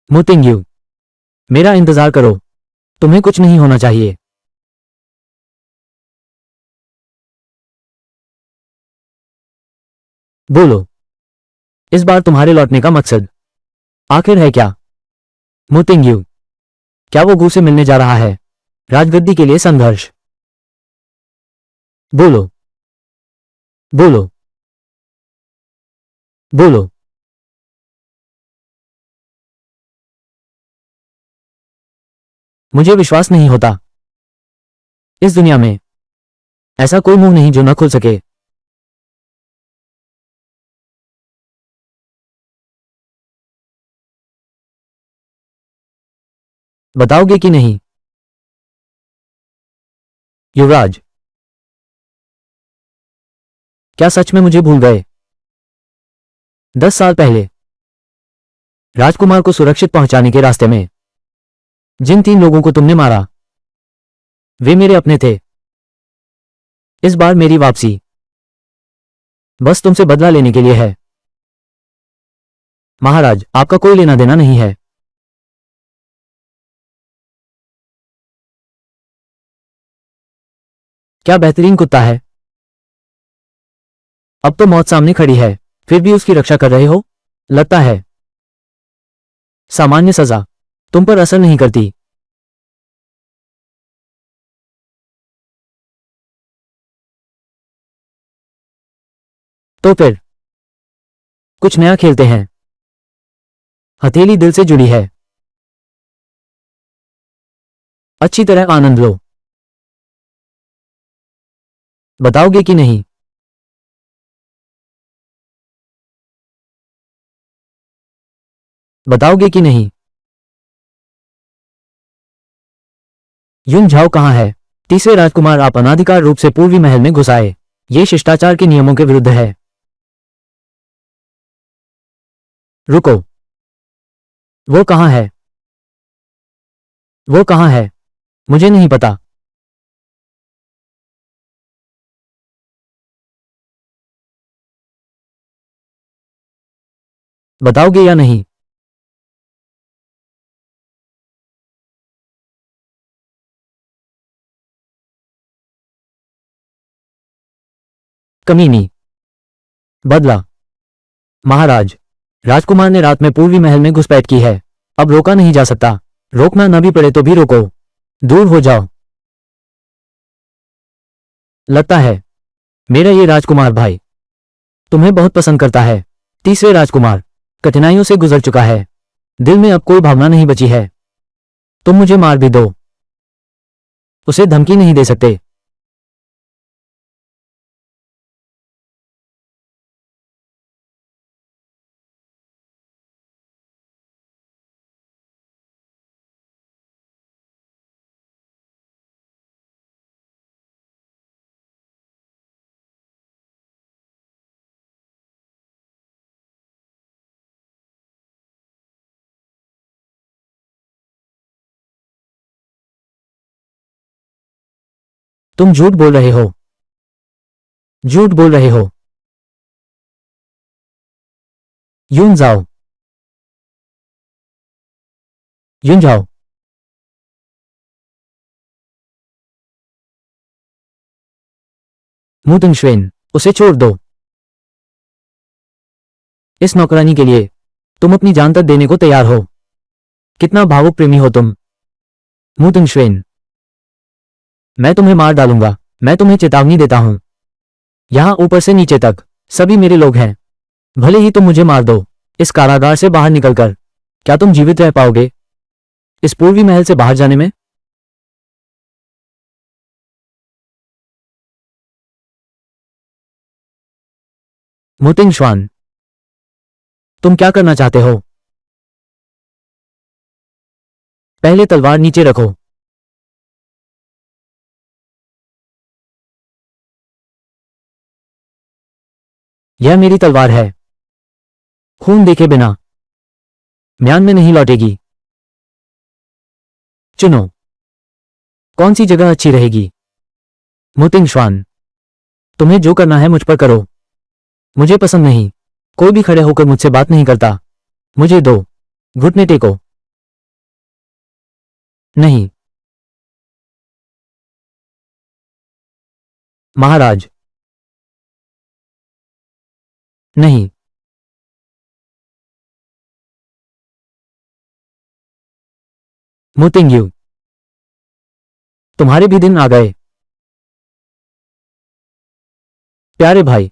मुतिंग्यू, मेरा इंतजार करो। तुम्हें कुछ नहीं होना चाहिए। बोलो, इस बार तुम्हारे लौटने का मकसद आखिर है क्या? मुतिंग्यू, क्या वो गू से मिलने जा रहा है? राजगद्दी के लिए संघर्ष। बोलो। बोलो। बोलो। मुझे विश्वास नहीं होता। इस दुनिया में ऐसा कोई मुंह नहीं जो न खुल सके। बताओगे कि नहीं? युवराज, क्या सच में मुझे भूल गए? 10 साल पहले राजकुमार को सुरक्षित पहुंचाने के रास्ते में जिन 3 लोगों को तुमने मारा, वे मेरे अपने थे। इस बार मेरी वापसी बस तुमसे बदला लेने के लिए है। महाराज, आपका कोई लेना देना नहीं है। क्या बेहतरीन कुत्ता है। अब तो मौत सामने खड़ी है, फिर भी उसकी रक्षा कर रहे हो? लगता है सामान्य सजा तुम पर असर नहीं करती। तो फिर कुछ नया खेलते हैं। हथेली दिल से जुड़ी है। अच्छी तरह आनंद लो। बताओगे कि नहीं? बताओगे कि नहीं? युन झाओ कहाँ है? तीसरे राजकुमार, आप अनाधिकार रूप से पूर्वी महल में घुस आए। ये शिष्टाचार के नियमों के विरुद्ध है। रुको। वो कहाँ है? वो कहाँ है? मुझे नहीं पता। बताओगे या नहीं? कमीनी। बदला। महाराज, राजकुमार ने रात में पूर्वी महल में घुसपैठ की है। अब रोका नहीं जा सकता। रोकना न भी पड़े तो भी रोको। दूर हो जाओ। लगता है मेरा ये राजकुमार भाई तुम्हें बहुत पसंद करता है। तीसरे राजकुमार कठिनाइयों से गुजर चुका है। दिल में अब कोई भावना नहीं बची है। तुम मुझे मार भी दो, उसे धमकी नहीं दे सकते। तुम झूठ बोल रहे हो। झूठ बोल रहे हो। यून जाओ। यून जाओ। मुतंगश्वेन, उसे छोड़ दो। इस नौकरानी के लिए तुम अपनी जान तक देने को तैयार हो। कितना भावुक प्रेमी हो तुम। मुतंगश्वेन, मैं तुम्हें मार डालूंगा। मैं तुम्हें चेतावनी देता हूं। यहां ऊपर से नीचे तक सभी मेरे लोग हैं। भले ही तुम मुझे मार दो, इस कारागार से बाहर निकलकर क्या तुम जीवित रह पाओगे इस पूर्वी महल से बाहर जाने में? मुतिंग, तुम क्या करना चाहते हो? पहले तलवार नीचे रखो। यह मेरी तलवार है। खून देखे बिना म्यान में नहीं लौटेगी। चुनो, कौन सी जगह अच्छी रहेगी? मुतिंग, तुम्हें जो करना है मुझ पर करो। मुझे पसंद नहीं कोई भी खड़े होकर मुझसे बात नहीं करता। मुझे दो घुटने टेको। नहीं। महाराज, नहीं। मुतिंग, तुम्हारे भी दिन आ गए प्यारे भाई।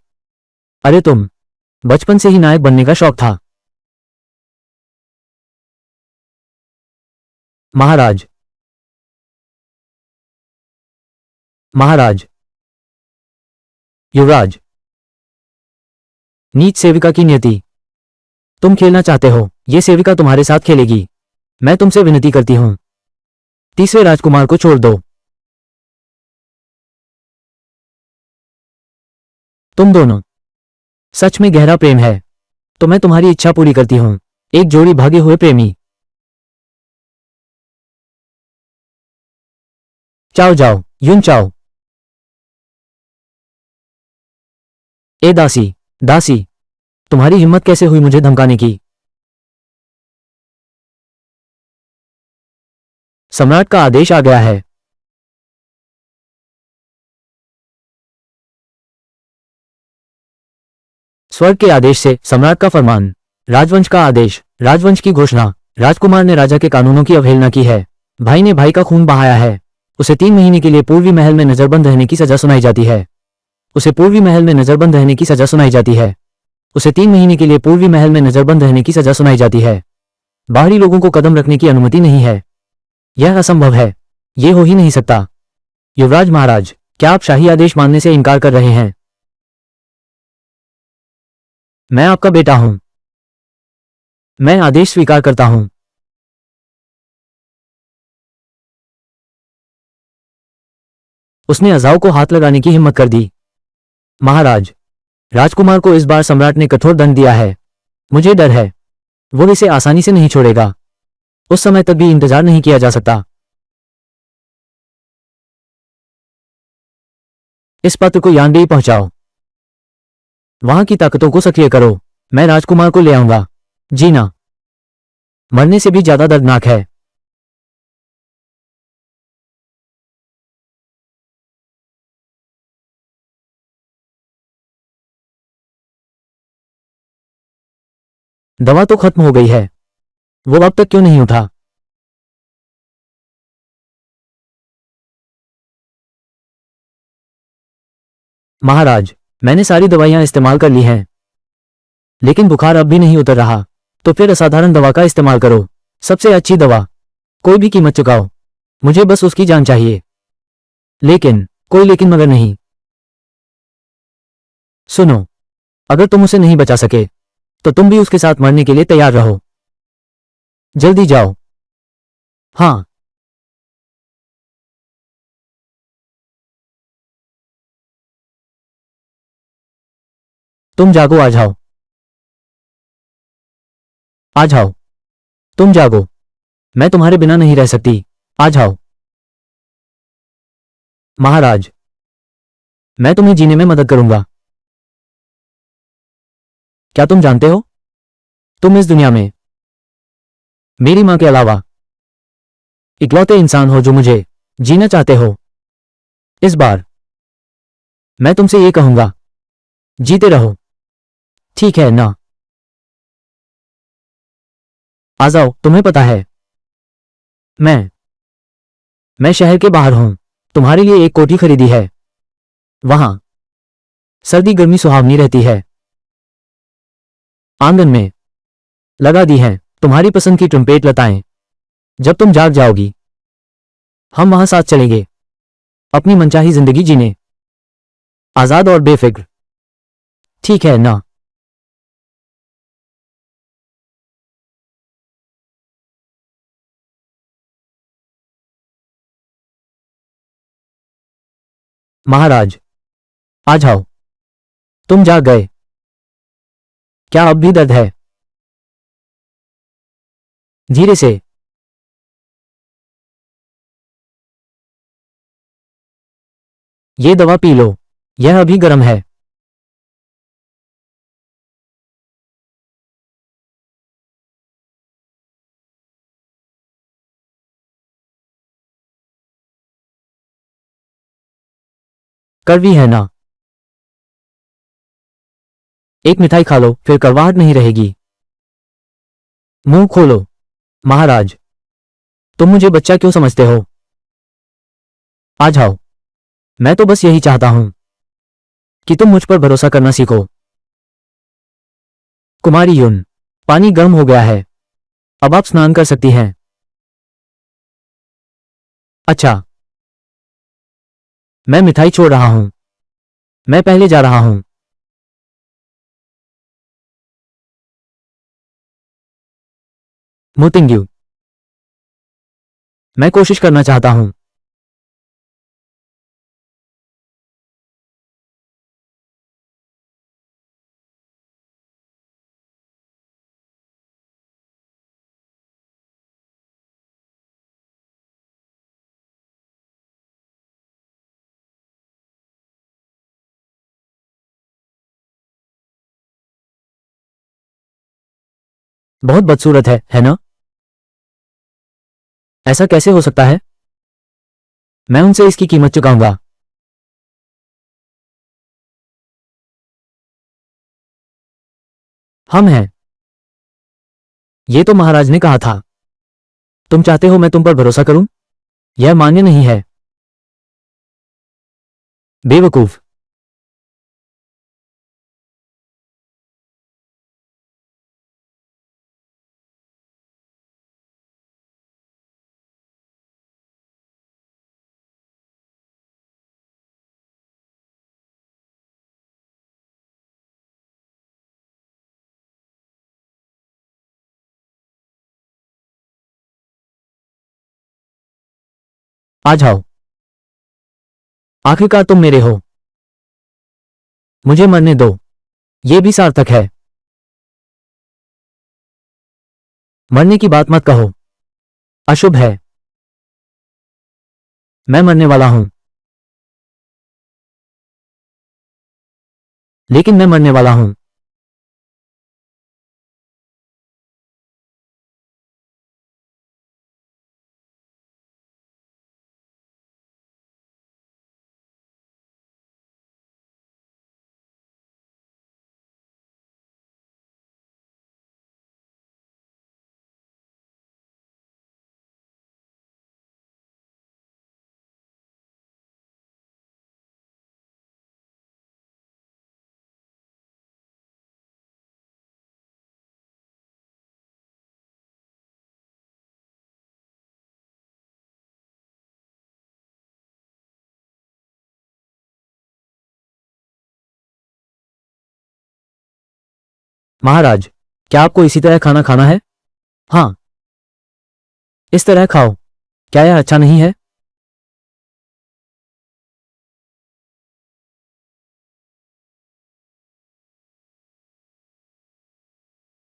अरे तुम बचपन से ही नायक बनने का शौक था। महाराज, महाराज। युवराज। नीच सेविका की नियति। तुम खेलना चाहते हो, ये सेविका तुम्हारे साथ खेलेगी। मैं तुमसे विनती करती हूं, तीसरे राजकुमार को छोड़ दो। तुम दोनों सच में गहरा प्रेम है तो मैं तुम्हारी इच्छा पूरी करती हूं, एक जोड़ी भागे हुए प्रेमी। चाओ जाओ, यूं चाओ। ए दासी, दासी, तुम्हारी हिम्मत कैसे हुई मुझे धमकाने की? सम्राट का आदेश आ गया है। स्वर्ग के आदेश से सम्राट का फरमान, राजवंश का आदेश, राजवंश की घोषणा। राजकुमार ने राजा के कानूनों की अवहेलना की है। भाई ने भाई का खून बहाया है। उसे 3 महीने के लिए पूर्वी महल में नजरबंद रहने की सजा सुनाई जाती है। उसे पूर्वी महल में नजरबंद रहने की सजा सुनाई जाती है। उसे 3 महीने के लिए पूर्वी महल में नजरबंद रहने की सजा सुनाई जाती है। बाहरी लोगों को कदम रखने की अनुमति नहीं है। यह असंभव है, यह हो ही नहीं सकता। युवराज महाराज, क्या आप शाही आदेश मानने से इनकार कर रहे हैं? मैं आपका बेटा हूं। मैं आदेश स्वीकार करता हूं। उसने अजाव को हाथ लगाने की हिम्मत कर दी। महाराज, राजकुमार को इस बार सम्राट ने कठोर दंड दिया है। मुझे डर है, वो इसे आसानी से नहीं छोड़ेगा। उस समय तक भी इंतजार नहीं किया जा सकता। इस पत्र को यानदेई पहुंचाओ। वहां की ताकतों को सक्रिय करो। मैं राजकुमार को ले आऊंगा। जीना मरने से भी ज्यादा दर्दनाक है। दवा तो खत्म हो गई है, वो अब तक क्यों नहीं उठा? महाराज, मैंने सारी दवाइयां इस्तेमाल कर ली हैं, लेकिन बुखार अब भी नहीं उतर रहा। तो फिर असाधारण दवा का इस्तेमाल करो। सबसे अच्छी दवा, कोई भी कीमत चुकाओ। मुझे बस उसकी जान चाहिए। लेकिन कोई लेकिन मगर नहीं। सुनो, अगर तुम उसे नहीं बचा सके तो तुम भी उसके साथ मरने के लिए तैयार रहो। जल्दी जाओ। हाँ। तुम जागो, आ जाओ। आ जाओ। तुम जागो। मैं तुम्हारे बिना नहीं रह सकती। आ जाओ। महाराज, मैं तुम्हें जीने में मदद करूंगा। क्या तुम जानते हो, तुम इस दुनिया में मेरी मां के अलावा इकलौते इंसान हो जो मुझे जीना चाहते हो। इस बार मैं तुमसे ये कहूंगा, जीते रहो। ठीक है ना? आ जाओ। तुम्हें पता है, मैं मैं शहर के बाहर हूं। तुम्हारे लिए एक कोठी खरीदी है। वहां सर्दी गर्मी सुहावनी रहती है। आंगन में लगा दी हैं तुम्हारी पसंद की ट्रम्पेट लताएं। जब तुम जाग जाओगी, हम वहां साथ चलेंगे, अपनी मनचाही जिंदगी जीने, आजाद और बेफिक्र। ठीक है ना? महाराज, आ जाओ। तुम जाग गए। क्या अब भी दर्द है? धीरे से। ये दवा पी लो, यह अभी गर्म है। कड़वी है ना? एक मिठाई खा लो, फिर कड़वाहट नहीं रहेगी। मुंह खोलो। महाराज, तुम मुझे बच्चा क्यों समझते हो? आ जाओ। मैं तो बस यही चाहता हूं कि तुम मुझ पर भरोसा करना सीखो। कुमारी युन, पानी गर्म हो गया है, अब आप स्नान कर सकती हैं। अच्छा, मैं मिठाई छोड़ रहा हूं। मैं पहले जा रहा हूं। मुतिंग्यू, मैं कोशिश करना चाहता हूं। बहुत बदसूरत है ना? ऐसा कैसे हो सकता है? मैं उनसे इसकी कीमत चुकाऊंगा। हम हैं। ये तो महाराज ने कहा था। तुम चाहते हो मैं तुम पर भरोसा करूं? यह मान्य नहीं है। बेवकूफ। आ जाओ। आखिरकार तुम मेरे हो। मुझे मरने दो। ये भी सार्थक है। मरने की बात मत कहो। अशुभ है। मैं मरने वाला हूं। लेकिन मैं मरने वाला हूं। महाराज, क्या आपको इसी तरह खाना खाना है? हाँ, इस तरह खाओ। क्या यह अच्छा नहीं है?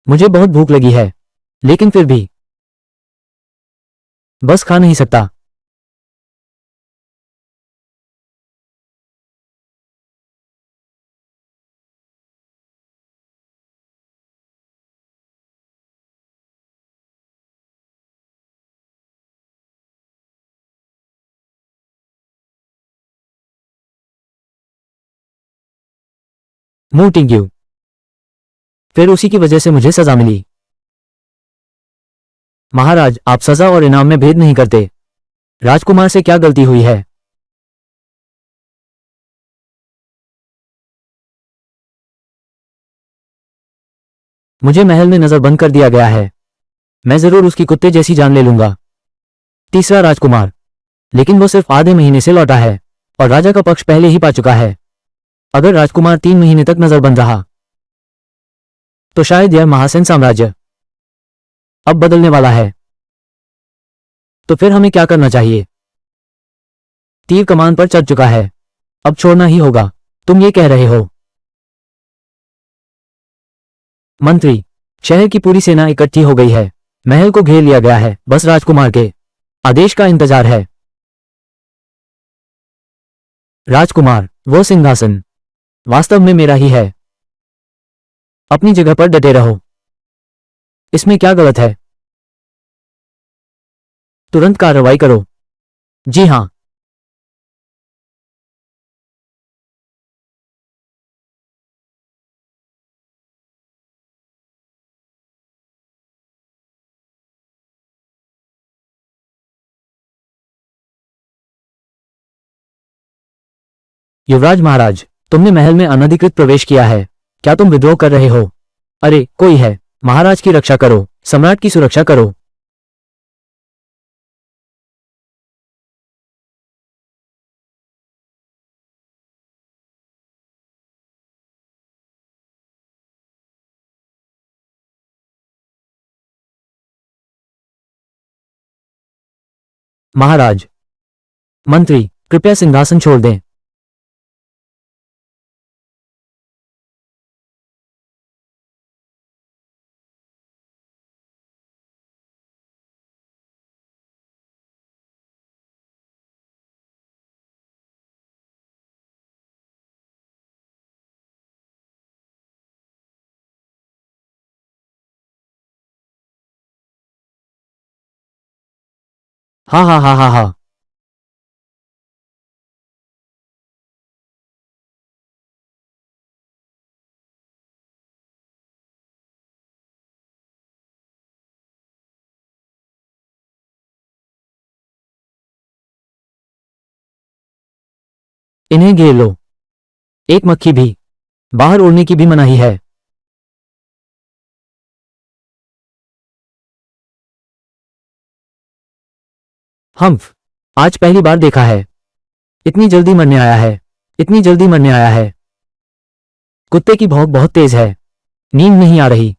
मुझे बहुत भूख लगी है। लेकिन फिर भी बस खा नहीं सकता। मुंह टिंग्यू। फिर उसी की वजह से मुझे सजा मिली। महाराज, आप सजा और इनाम में भेद नहीं करते। राजकुमार से क्या गलती हुई है? मुझे महल में नजरबंद कर दिया गया है। मैं जरूर उसकी कुत्ते जैसी जान ले लूंगा। तीसरा राजकुमार। लेकिन वो सिर्फ आधे महीने से लौटा है और राजा का पक्ष पहले ही पा चुका है। अगर राजकुमार 3 महीने तक नजरबंद रहा तो शायद यह महासेन साम्राज्य अब बदलने वाला है। तो फिर हमें क्या करना चाहिए? तीर कमान पर चढ़ चुका है। अब छोड़ना ही होगा। तुम ये कह रहे हो? मंत्री, शहर की पूरी सेना इकट्ठी हो गई है। महल को घेर लिया गया है। बस राजकुमार के आदेश का इंतजार है। राजकुमार, वो सिंहासन वास्तव में मेरा ही है। अपनी जगह पर डटे रहो। इसमें क्या गलत है? तुरंत कार्रवाई करो। जी हां। युवराज महाराज, तुमने महल में अनधिकृत प्रवेश किया है। क्या तुम विद्रोह कर रहे हो? अरे, कोई है। महाराज की रक्षा करो। सम्राट की सुरक्षा करो। महाराज। मंत्री, कृपया सिंहासन छोड़ दें। हा हा हा हा हा। इन्हें घेर लो। एक मक्खी भी बाहर उड़ने की भी मनाही है। हम्फ, आज पहली बार देखा है। इतनी जल्दी मरने आया है। इतनी जल्दी मरने आया है। कुत्ते की भौंक बहुत तेज है। नींद नहीं आ रही।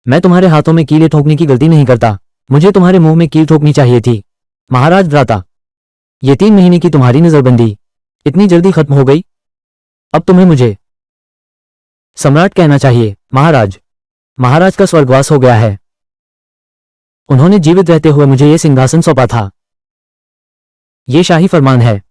मैं तुम्हारे हाथों में कीलें ठोकने की गलती नहीं करता। मुझे तुम्हारे मुंह में कील ठोकनी चाहिए थी। महाराज भ्राता, ये 3 महीने की तुम्हारी नजरबंदी इतनी जल्दी खत्म हो गई। अब तुम्हें मुझे सम्राट कहना चाहिए। महाराज। महाराज का स्वर्गवास हो गया है। उन्होंने जीवित रहते हुए मुझे यह सिंहासन सौंपा था। ये शाही फरमान है।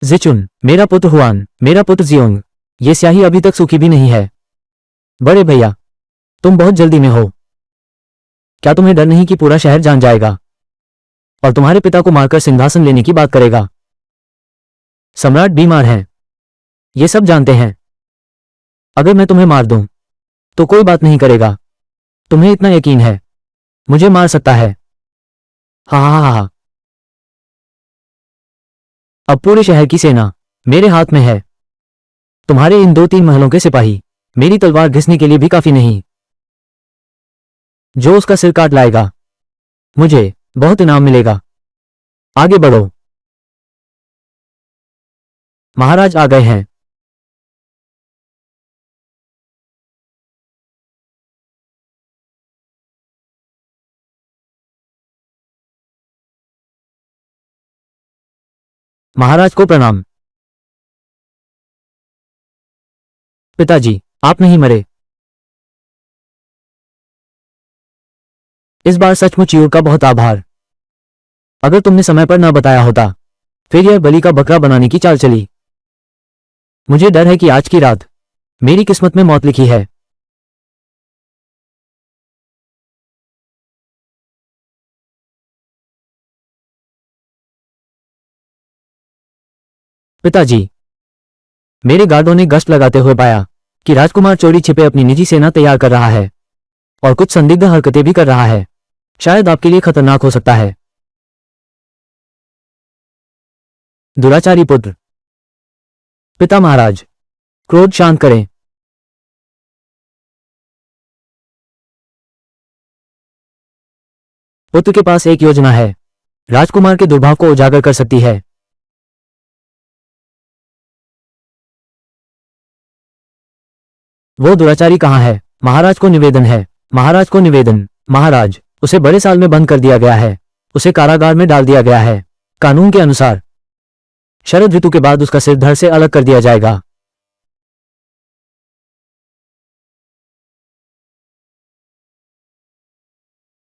जिचुन, मेरा पुत्र हुआन, मेरा पुत्र जियोंग। ये स्याही अभी तक सूखी भी नहीं है। बड़े भैया, तुम बहुत जल्दी में हो। क्या तुम्हें डर नहीं कि पूरा शहर जान जाएगा और तुम्हारे पिता को मारकर सिंहासन लेने की बात करेगा? सम्राट बीमार हैं। ये सब जानते हैं। अगर मैं तुम्हें मार दूं तो कोई बात नहीं करेगा। तुम्हें इतना यकीन है मुझे मार सकता है? हा हा हा हा। अब पूरे शहर की सेना मेरे हाथ में है। तुम्हारे इन 2-3 महलों के सिपाही मेरी तलवार घिसने के लिए भी काफी नहीं। जो उसका सिर काट लाएगा मुझे बहुत इनाम मिलेगा। आगे बढ़ो। महाराज आ गए हैं। महाराज को प्रणाम। पिताजी, आप नहीं मरे। इस बार सचमुच यूर का बहुत आभार। अगर तुमने समय पर न बताया होता फिर यह बलि का बकरा बनाने की चाल चली। मुझे डर है कि आज की रात मेरी किस्मत में मौत लिखी है। पिताजी, मेरे गार्डों ने गश्त लगाते हुए पाया कि राजकुमार चोरी छिपे अपनी निजी सेना तैयार कर रहा है और कुछ संदिग्ध हरकतें भी कर रहा है। शायद आपके लिए खतरनाक हो सकता है। दुराचारी पुत्र। पिता महाराज, क्रोध शांत करें। पुत्र के पास एक योजना है। राजकुमार के दुर्भाव को उजागर कर सकती है। वो दुराचारी कहाँ है? महाराज को निवेदन है। महाराज को निवेदन। महाराज, उसे बड़े साल में बंद कर दिया गया है। उसे कारागार में डाल दिया गया है। कानून के अनुसार शरद ऋतु के बाद उसका सिर धड़ से अलग कर दिया जाएगा।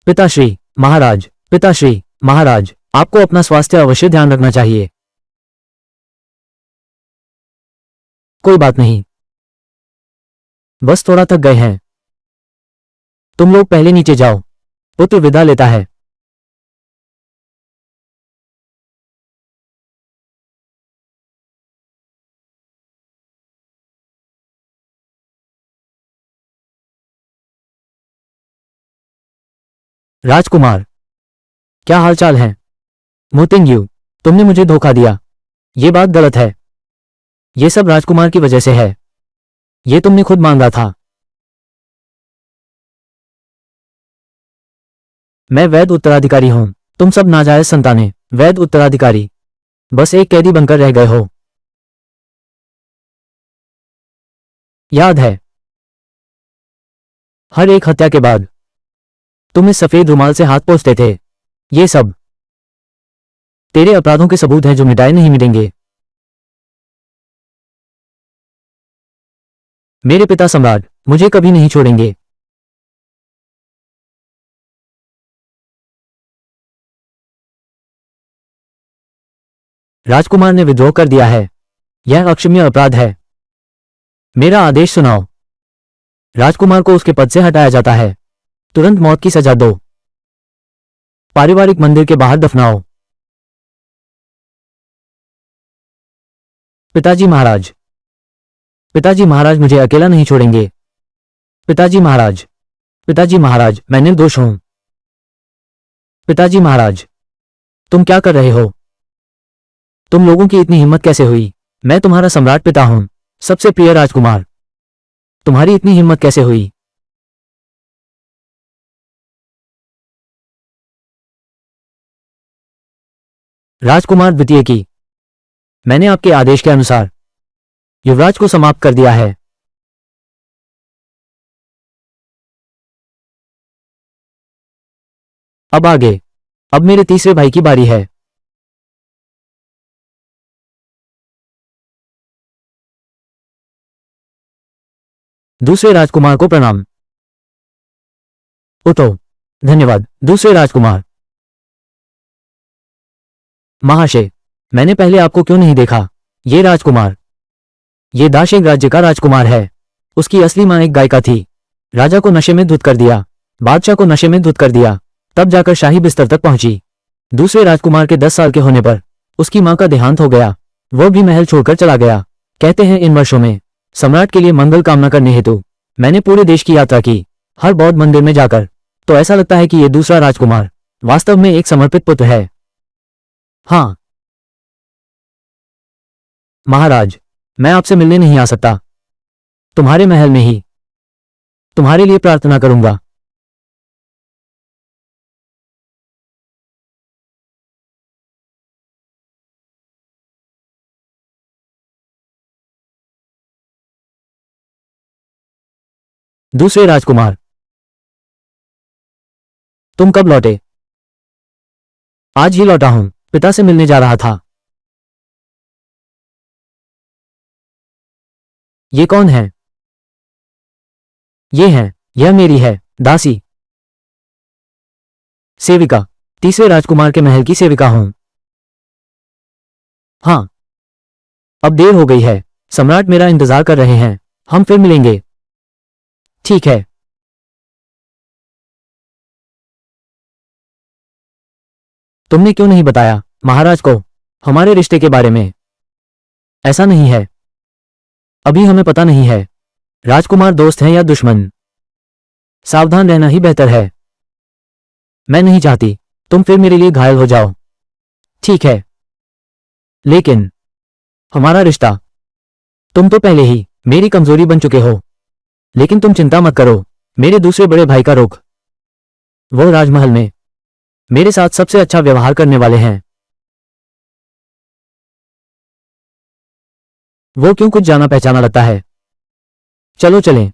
पिताश्री, महाराज, पिताश्री, महाराज, आपको अपना स्वास्थ्य अवश्य ध्यान रखना चाहिए। कोई बात नहीं, बस थोड़ा थक गए हैं। तुम लोग पहले नीचे जाओ। पुत्र विदा लेता है। राजकुमार, क्या हालचाल है? मुतिंग्यू, तुमने मुझे धोखा दिया। ये बात गलत है। ये सब राजकुमार की वजह से है। ये तुमने खुद मांगा था। मैं वैध उत्तराधिकारी हूं। तुम सब नाजायज संतानें। वैध उत्तराधिकारी बस एक कैदी बनकर रह गए हो। याद है, हर एक हत्या के बाद तुम इस सफेद रुमाल से हाथ पोंछते थे। ये सब तेरे अपराधों के सबूत हैं जो मिटाए नहीं मिलेंगे। मेरे पिता सम्राट मुझे कभी नहीं छोड़ेंगे। राजकुमार ने विद्रोह कर दिया है। यह अक्षम्य अपराध है। मेरा आदेश सुनाओ। राजकुमार को उसके पद से हटाया जाता है। तुरंत मौत की सजा दो। पारिवारिक मंदिर के बाहर दफनाओ। पिताजी महाराज, पिताजी महाराज मुझे अकेला नहीं छोड़ेंगे। पिताजी महाराज, पिताजी महाराज मैं निर्दोष हूं। पिताजी महाराज, तुम क्या कर रहे हो? तुम लोगों की इतनी हिम्मत कैसे हुई? मैं तुम्हारा सम्राट पिता हूं, सबसे प्रिय राजकुमार। तुम्हारी इतनी हिम्मत कैसे हुई? राजकुमार द्वितीय की, मैंने आपके आदेश के अनुसार युवराज को समाप्त कर दिया है। अब आगे, अब मेरे तीसरे भाई की बारी है। दूसरे राजकुमार को प्रणाम। उठो। धन्यवाद दूसरे राजकुमार। महाशय, मैंने पहले आपको क्यों नहीं देखा? ये राजकुमार, ये दाशेग राज्य का राजकुमार है। उसकी असली मां एक गायिका थी। राजा को नशे में धुत कर दिया, बादशाह को नशे में धुत कर दिया, तब जाकर शाही बिस्तर तक पहुंची। दूसरे राजकुमार के 10 साल के होने पर उसकी मां का देहांत हो गया। वह भी महल छोड़कर चला गया। कहते हैं इन वर्षों में सम्राट के लिए मंगल कामना करने हेतु मैंने पूरे देश की यात्रा की, हर बौद्ध मंदिर में जाकर। तो ऐसा लगता है कि यह दूसरा राजकुमार वास्तव में एक समर्पित पुत्र है। हाँ महाराज, मैं आपसे मिलने नहीं आ सकता। तुम्हारे महल में ही तुम्हारे लिए प्रार्थना करूंगा। दूसरे राजकुमार, तुम कब लौटे? आज ही लौटा हूं, पिता से मिलने जा रहा था। ये कौन है? ये है, यह मेरी है, दासी। सेविका, तीसरे राजकुमार के महल की सेविका हूं। हाँ, अब देर हो गई है। सम्राट मेरा इंतजार कर रहे हैं। हम फिर मिलेंगे। ठीक है। तुमने क्यों नहीं बताया महाराज को हमारे रिश्ते के बारे में? ऐसा नहीं है, अभी हमें पता नहीं है राजकुमार दोस्त हैं या दुश्मन। सावधान रहना ही बेहतर है। मैं नहीं चाहती तुम फिर मेरे लिए घायल हो जाओ। ठीक है, लेकिन हमारा रिश्ता, तुम तो पहले ही मेरी कमजोरी बन चुके हो। लेकिन तुम चिंता मत करो, मेरे दूसरे बड़े भाई का रुख, वो राजमहल में मेरे साथ सबसे अच्छा व्यवहार करने वाले हैं। वो क्यों कुछ जाना पहचाना लगता है। चलो चलें।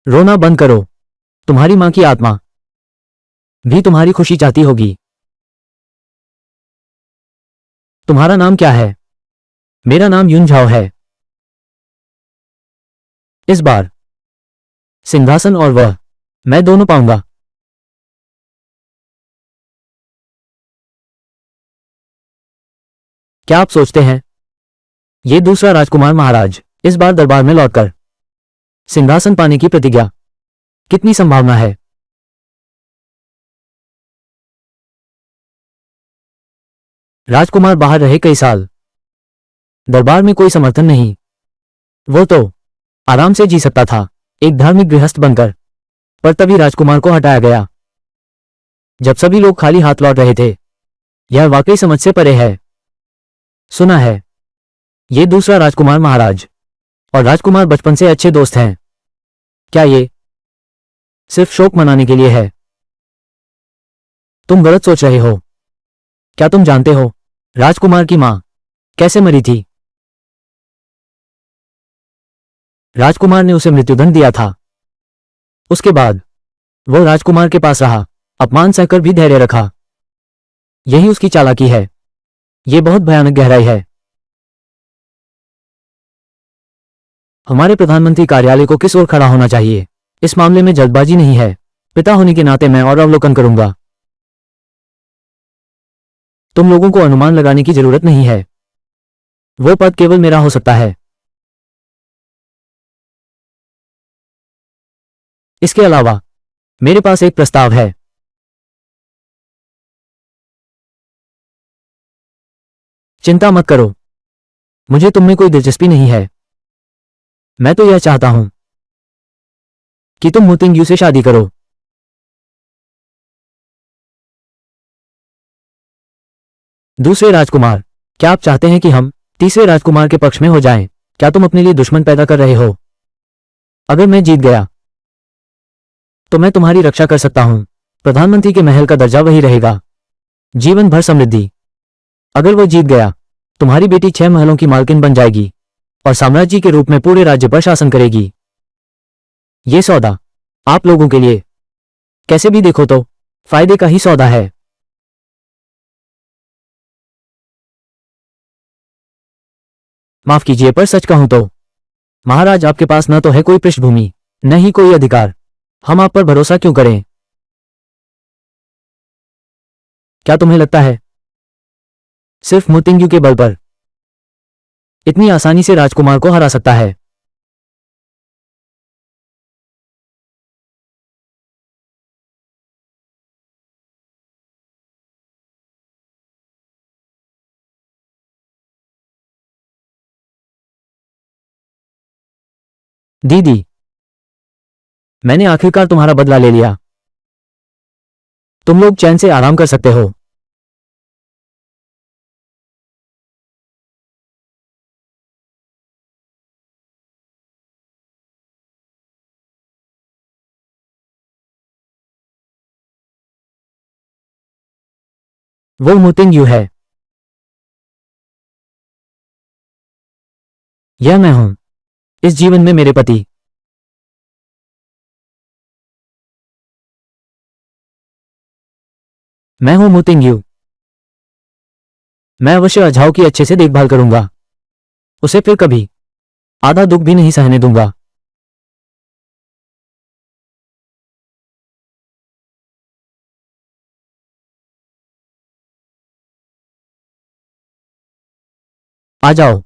रोना बंद करो। तुम्हारी मां की आत्मा भी तुम्हारी खुशी चाहती होगी। तुम्हारा नाम क्या है? मेरा नाम यून झाओ है। इस बार सिंहासन और वह मैं दोनों पाऊंगा। क्या आप सोचते हैं ये दूसरा राजकुमार महाराज इस बार दरबार में लौटकर सिंहासन पाने की प्रतिज्ञा, कितनी संभावना है? राजकुमार बाहर रहे कई साल, दरबार में कोई समर्थन नहीं। वो तो आराम से जी सकता था एक धार्मिक गृहस्थ बनकर, पर तभी राजकुमार को हटाया गया जब सभी लोग खाली हाथ लौट रहे थे। यह वाकई समझ से परे है। सुना है ये दूसरा राजकुमार महाराज और राजकुमार बचपन से अच्छे दोस्त हैं। क्या ये सिर्फ शोक मनाने के लिए है? तुम गलत सोच रहे हो। क्या तुम जानते हो राजकुमार की मां कैसे मरी थी? राजकुमार ने उसे मृत्युदंड दिया था। उसके बाद वो राजकुमार के पास रहा, अपमान सहकर भी धैर्य रखा। यही उसकी चालाकी है। ये बहुत भयानक गहराई है। हमारे प्रधानमंत्री कार्यालय को किस ओर खड़ा होना चाहिए? इस मामले में जल्दबाजी नहीं है। पिता होने के नाते मैं और अवलोकन करूंगा। तुम लोगों को अनुमान लगाने की जरूरत नहीं है। वो पद केवल मेरा हो सकता है। इसके अलावा मेरे पास एक प्रस्ताव है। चिंता मत करो, मुझे तुम में कोई दिलचस्पी नहीं है। मैं तो यह चाहता हूं कि तुम मुतिंग्यू से शादी करो। दूसरे राजकुमार, क्या आप चाहते हैं कि हम तीसरे राजकुमार के पक्ष में हो जाएं? क्या तुम अपने लिए दुश्मन पैदा कर रहे हो? अगर मैं जीत गया तो मैं तुम्हारी रक्षा कर सकता हूं। प्रधानमंत्री के महल का दर्जा वही रहेगा, जीवन भर समृद्धि। अगर वो जीत गया, तुम्हारी बेटी 6 महलों की मालकिन बन जाएगी और साम्राज्य के रूप में पूरे राज्य पर शासन करेगी। ये सौदा आप लोगों के लिए कैसे भी देखो तो फायदे का ही सौदा है। माफ कीजिए, पर सच कहूं तो महाराज, आपके पास न तो है कोई पृष्ठभूमि, न ही कोई अधिकार। हम आप पर भरोसा क्यों करें? क्या तुम्हें लगता है सिर्फ मुतिंग्यू के बल पर इतनी आसानी से राजकुमार को हरा सकता है? दीदी, मैंने आखिरकार तुम्हारा बदला ले लिया। तुम लोग चैन से आराम कर सकते हो। वो मुतिंग्यू है। यह मैं हूं, इस जीवन में मेरे पति। मैं हूं मुतिंग्यू। मैं अवश्य अझाव की अच्छे से देखभाल करूंगा। उसे फिर कभी आधा दुख भी नहीं सहने दूंगा। आ जाओ,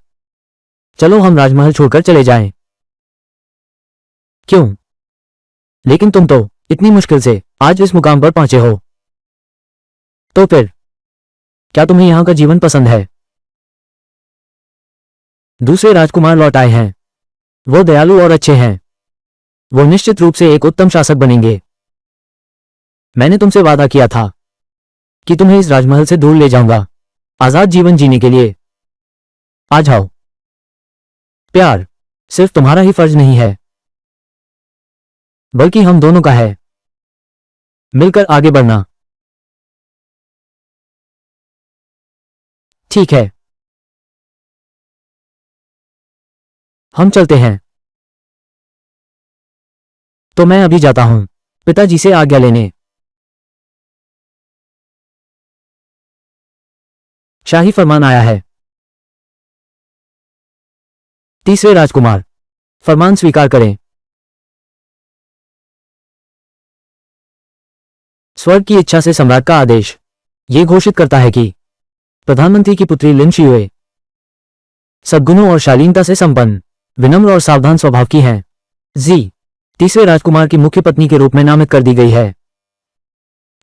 चलो हम राजमहल छोड़कर चले जाएं। क्यों? लेकिन तुम तो इतनी मुश्किल से आज इस मुकाम पर पहुंचे हो। तो फिर क्या तुम्हें यहां का जीवन पसंद है? दूसरे राजकुमार लौट आए हैं। वो दयालु और अच्छे हैं। वो निश्चित रूप से एक उत्तम शासक बनेंगे। मैंने तुमसे वादा किया था कि तुम्हें इस राजमहल से दूर ले जाऊंगा, आजाद जीवन जीने के लिए। आ जाओ। प्यार सिर्फ तुम्हारा ही फर्ज नहीं है, बल्कि हम दोनों का है। मिलकर आगे बढ़ना। ठीक है, हम चलते हैं। तो मैं अभी जाता हूं पिताजी से आज्ञा लेने। शाही फरमान आया है। तीसरे राजकुमार, फरमान स्वीकार करें। स्वर्ग की इच्छा से सम्राट का आदेश ये घोषित करता है कि प्रधानमंत्री की पुत्री लिन शियुए सद्गुणों और शालीनता से संपन्न, विनम्र और सावधान स्वभाव की हैं। जी तीसरे राजकुमार की मुख्य पत्नी के रूप में नामित कर दी गई है।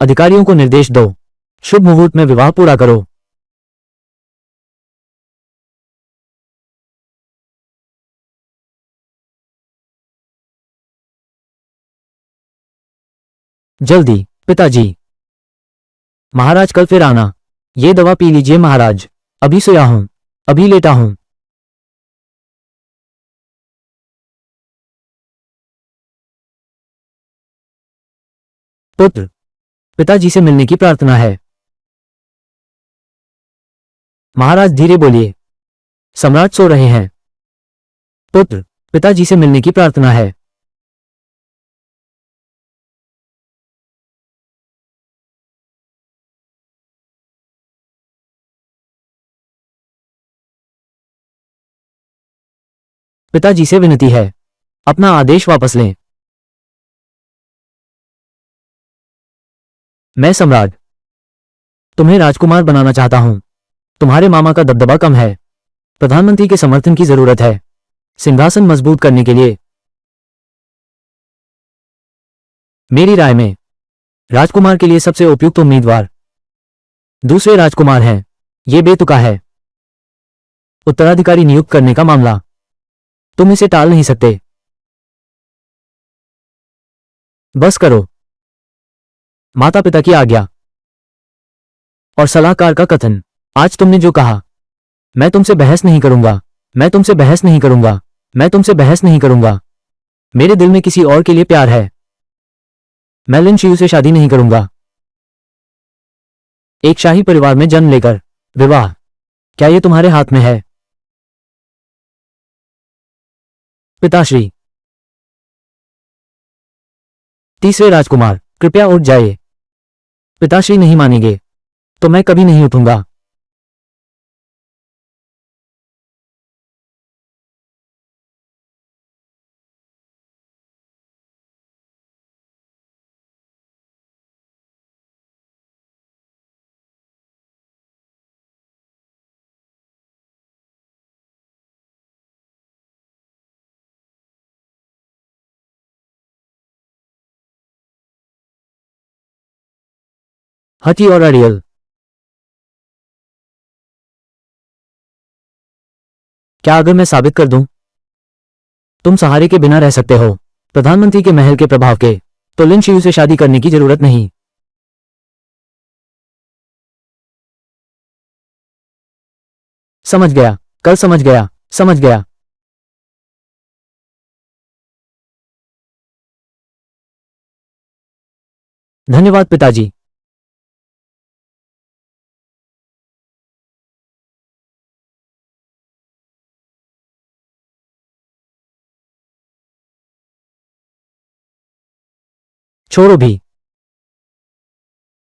अधिकारियों को निर्देश दो, शुभ मुहूर्त में विवाह पूरा करो। जल्दी पिताजी। महाराज कल फिर आना। ये दवा पी लीजिए महाराज। अभी सोया हूं, अभी लेटा हूं। पुत्र, पिताजी से मिलने की प्रार्थना है। महाराज धीरे बोलिए, सम्राट सो रहे हैं। पुत्र, पिताजी से मिलने की प्रार्थना है। पिताजी से विनती है, अपना आदेश वापस लें। मैं सम्राट तुम्हें राजकुमार बनाना चाहता हूं। तुम्हारे मामा का दबदबा कम है। प्रधानमंत्री के समर्थन की जरूरत है सिंहासन मजबूत करने के लिए। मेरी राय में राजकुमार के लिए सबसे उपयुक्त उम्मीदवार दूसरे राजकुमार हैं। ये बेतुका है। उत्तराधिकारी नियुक्त करने का मामला तुम इसे टाल नहीं सकते। बस करो। माता पिता की आज्ञा और सलाहकार का कथन। आज तुमने जो कहा, मैं तुमसे बहस नहीं करूंगा। मैं तुमसे बहस नहीं करूंगा। मैं तुमसे बहस नहीं करूंगा। मेरे दिल में किसी और के लिए प्यार है। मैं लिन शियू से शादी नहीं करूंगा। एक शाही परिवार में जन्म लेकर विवाह, क्या यह तुम्हारे हाथ में है? पिताश्री, तीसरे राजकुमार, कृपया उठ जाइए। पिताश्री नहीं मानेंगे तो मैं कभी नहीं उठूंगा। हटी और अड़ियल, क्या अगर मैं साबित कर दूं तुम सहारे के बिना रह सकते हो, प्रधानमंत्री के महल के प्रभाव के, तो लिन शियू से शादी करने की जरूरत नहीं। समझ गया, कल समझ गया, समझ गया। धन्यवाद पिताजी। छोड़ो भी।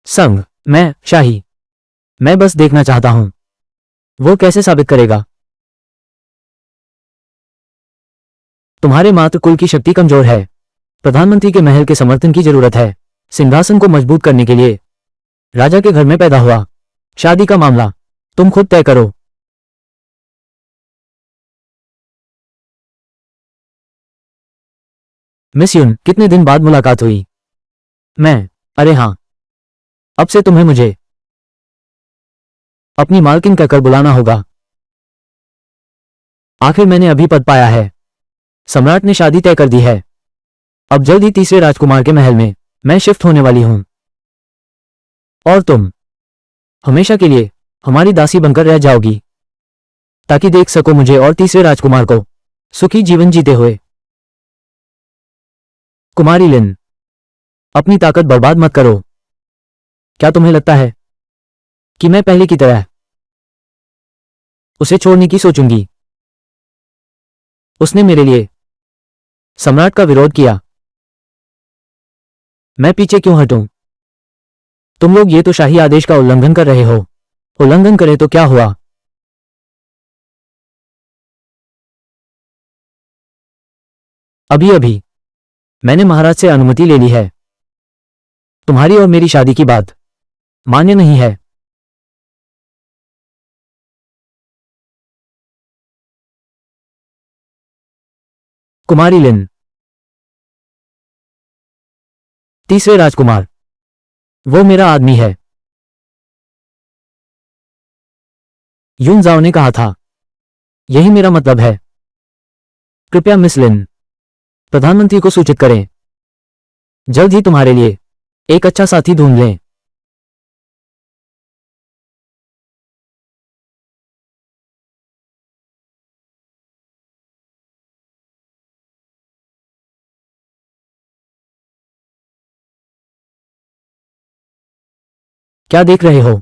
संग, मैं शाही, मैं बस देखना चाहता हूं वो कैसे साबित करेगा। तुम्हारे मातृ कुल की शक्ति कमजोर है। प्रधानमंत्री के महल के समर्थन की जरूरत है सिंहासन को मजबूत करने के लिए। राजा के घर में पैदा हुआ, शादी का मामला तुम खुद तय करो। मिस युन, कितने दिन बाद मुलाकात हुई। मैं, अरे हाँ, अब से तुम्हें मुझे अपनी मालकिन कहकर बुलाना होगा। आखिर मैंने अभी पद पाया है। सम्राट ने शादी तय कर दी है। अब जल्द ही तीसरे राजकुमार के महल में मैं शिफ्ट होने वाली हूं। और तुम हमेशा के लिए हमारी दासी बनकर रह जाओगी, ताकि देख सको मुझे और तीसरे राजकुमार को सुखी जीवन जीते हुए। कुमारी लिन, अपनी ताकत बर्बाद मत करो। क्या तुम्हें लगता है कि मैं पहले की तरह उसे छोड़ने की सोचूंगी? उसने मेरे लिए सम्राट का विरोध किया। मैं पीछे क्यों हटूं? तुम लोग ये तो शाही आदेश का उल्लंघन कर रहे हो। उल्लंघन करे तो क्या हुआ? अभी अभी मैंने महाराज से अनुमति ले ली है। तुम्हारी और मेरी शादी की बात मान्य नहीं है। कुमारी लिन, तीसरे राजकुमार, वो मेरा आदमी है। यून जाओ ने कहा था, यही मेरा मतलब है। कृपया मिस लिन, प्रधानमंत्री को सूचित करें, जल्द ही तुम्हारे लिए एक अच्छा साथी ढूंढ लें। क्या देख रहे हो?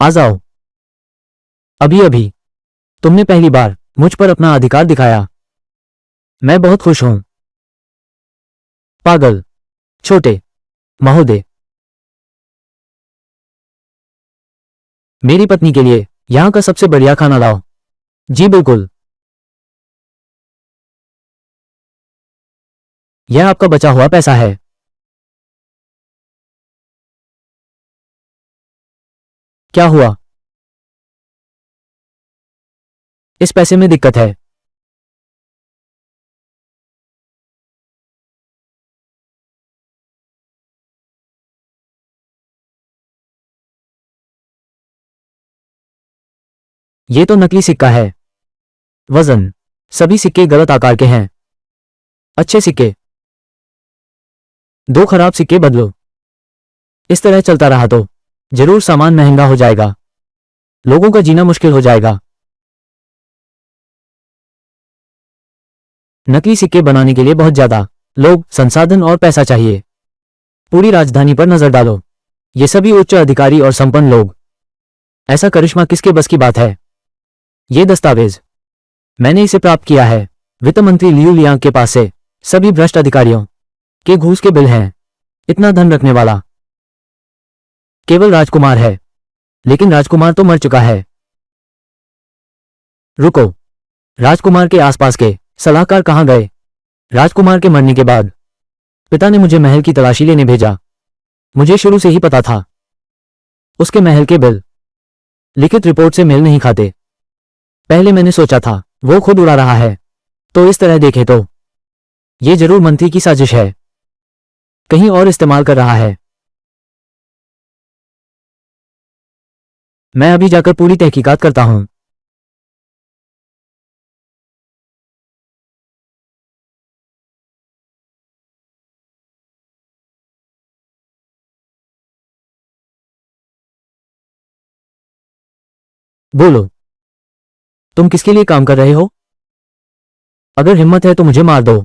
आ जाओ। अभी अभी तुमने पहली बार मुझ पर अपना अधिकार दिखाया। मैं बहुत खुश हूं। पागल। छोटे महोदय, मेरी पत्नी के लिए यहां का सबसे बढ़िया खाना लाओ। जी बिल्कुल। यह आपका बचा हुआ पैसा है। क्या हुआ? इस पैसे में दिक्कत है। ये तो नकली सिक्का है। वजन, सभी सिक्के गलत आकार के हैं। अच्छे सिक्के, दो खराब सिक्के बदलो। इस तरह चलता रहा तो जरूर सामान महंगा हो जाएगा, लोगों का जीना मुश्किल हो जाएगा। नकली सिक्के बनाने के लिए बहुत ज्यादा लोग, संसाधन और पैसा चाहिए। पूरी राजधानी पर नजर डालो, ये सभी उच्च अधिकारी और संपन्न लोग। ऐसा करिश्मा किसके बस की बात है? ये दस्तावेज मैंने इसे प्राप्त किया है वित्त मंत्री लियू लियांग के पास से। सभी भ्रष्ट अधिकारियों के घूस के बिल हैं। इतना धन रखने वाला केवल राजकुमार है, लेकिन राजकुमार तो मर चुका है। रुको, राजकुमार के आसपास के सलाहकार कहां गए? राजकुमार के मरने के बाद पिता ने मुझे महल की तलाशी लेने भेजा। मुझे शुरू से ही पता था उसके महल के बिल लिखित रिपोर्ट से मेल नहीं खाते। पहले मैंने सोचा था वो खुद उड़ा रहा है, तो इस तरह देखें तो ये जरूर मंत्री की साजिश है, कहीं और इस्तेमाल कर रहा है। मैं अभी जाकर पूरी तहकीकात करता हूं। बोलो, तुम किसके लिए काम कर रहे हो? अगर हिम्मत है तो मुझे मार दो।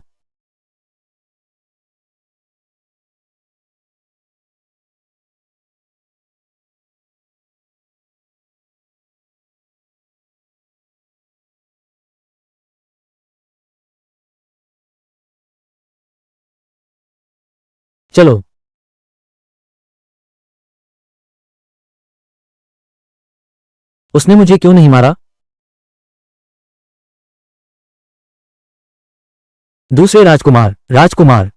चलो। उसने मुझे क्यों नहीं मारा? दूसरे राजकुमार, राजकुमार।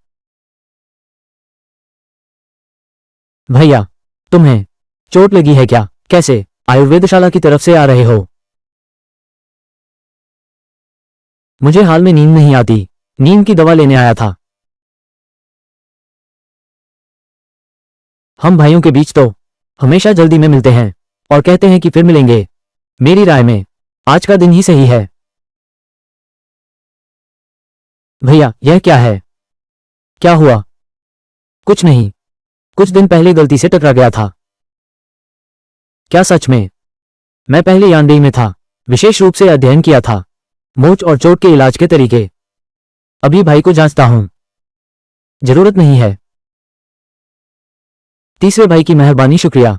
भैया, तुम्हें चोट लगी है क्या? कैसे आयुर्वेदशाला की तरफ से आ रहे हो? मुझे हाल में नींद नहीं आती, नींद की दवा लेने आया था। हम भाइयों के बीच तो हमेशा जल्दी में मिलते हैं और कहते हैं कि फिर मिलेंगे। मेरी राय में आज का दिन ही सही है। भैया, यह क्या है? क्या हुआ? कुछ नहीं, कुछ दिन पहले गलती से टकरा गया था। क्या सच में? मैं पहले यानदेही में था, विशेष रूप से अध्ययन किया था मोच और चोट के इलाज के तरीके। अभी भाई को जांचता हूं। जरूरत नहीं है। तीसरे भाई की मेहरबानी, शुक्रिया।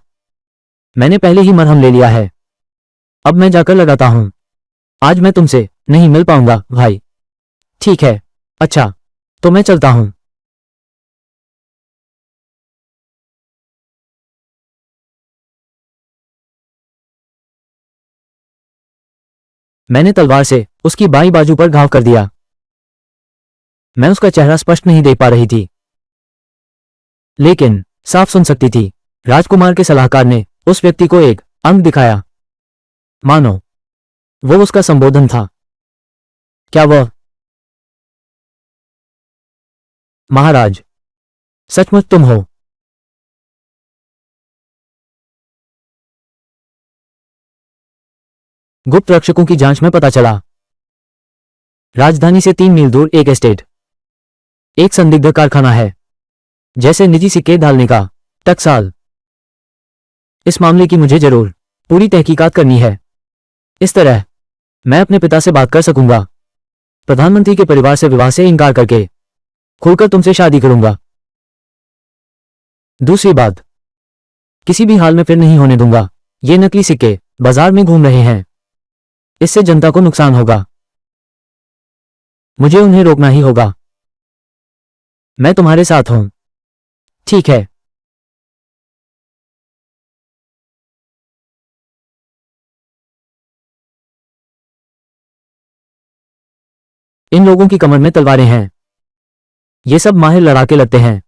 मैंने पहले ही मरहम ले लिया है, अब मैं जाकर लगाता हूं। आज मैं तुमसे नहीं मिल पाऊंगा भाई। ठीक है। अच्छा, तो मैं चलता हूं। मैंने तलवार से उसकी बाईं बाजू पर घाव कर दिया। मैं उसका चेहरा स्पष्ट नहीं देख पा रही थी, लेकिन साफ सुन सकती थी। राजकुमार के सलाहकार ने उस व्यक्ति को एक अंक दिखाया, मानो वो उसका संबोधन था। क्या वह? महाराज, सचमुच तुम हो? गुप्त रक्षकों की जांच में पता चला, राजधानी से 3 मील दूर एक एस्टेट, एक संदिग्ध कारखाना है, जैसे निजी सिक्के डालने का। टकसाल। इस मामले की मुझे जरूर पूरी तहकीकात करनी है। इस तरह मैं अपने पिता से बात कर सकूंगा। प्रधानमंत्री के परिवार से विवाह से इनकार करके खुलकर तुमसे शादी करूंगा। दूसरी बात, किसी भी हाल में फिर नहीं होने दूंगा। ये नकली सिक्के बाजार में घूम रहे हैं, इससे जनता को नुकसान होगा। मुझे उन्हें रोकना ही होगा। मैं तुम्हारे साथ हूं। ठीक है। इन लोगों की कमर में तलवारें हैं। ये सब माहिर लड़ाके लगते हैं।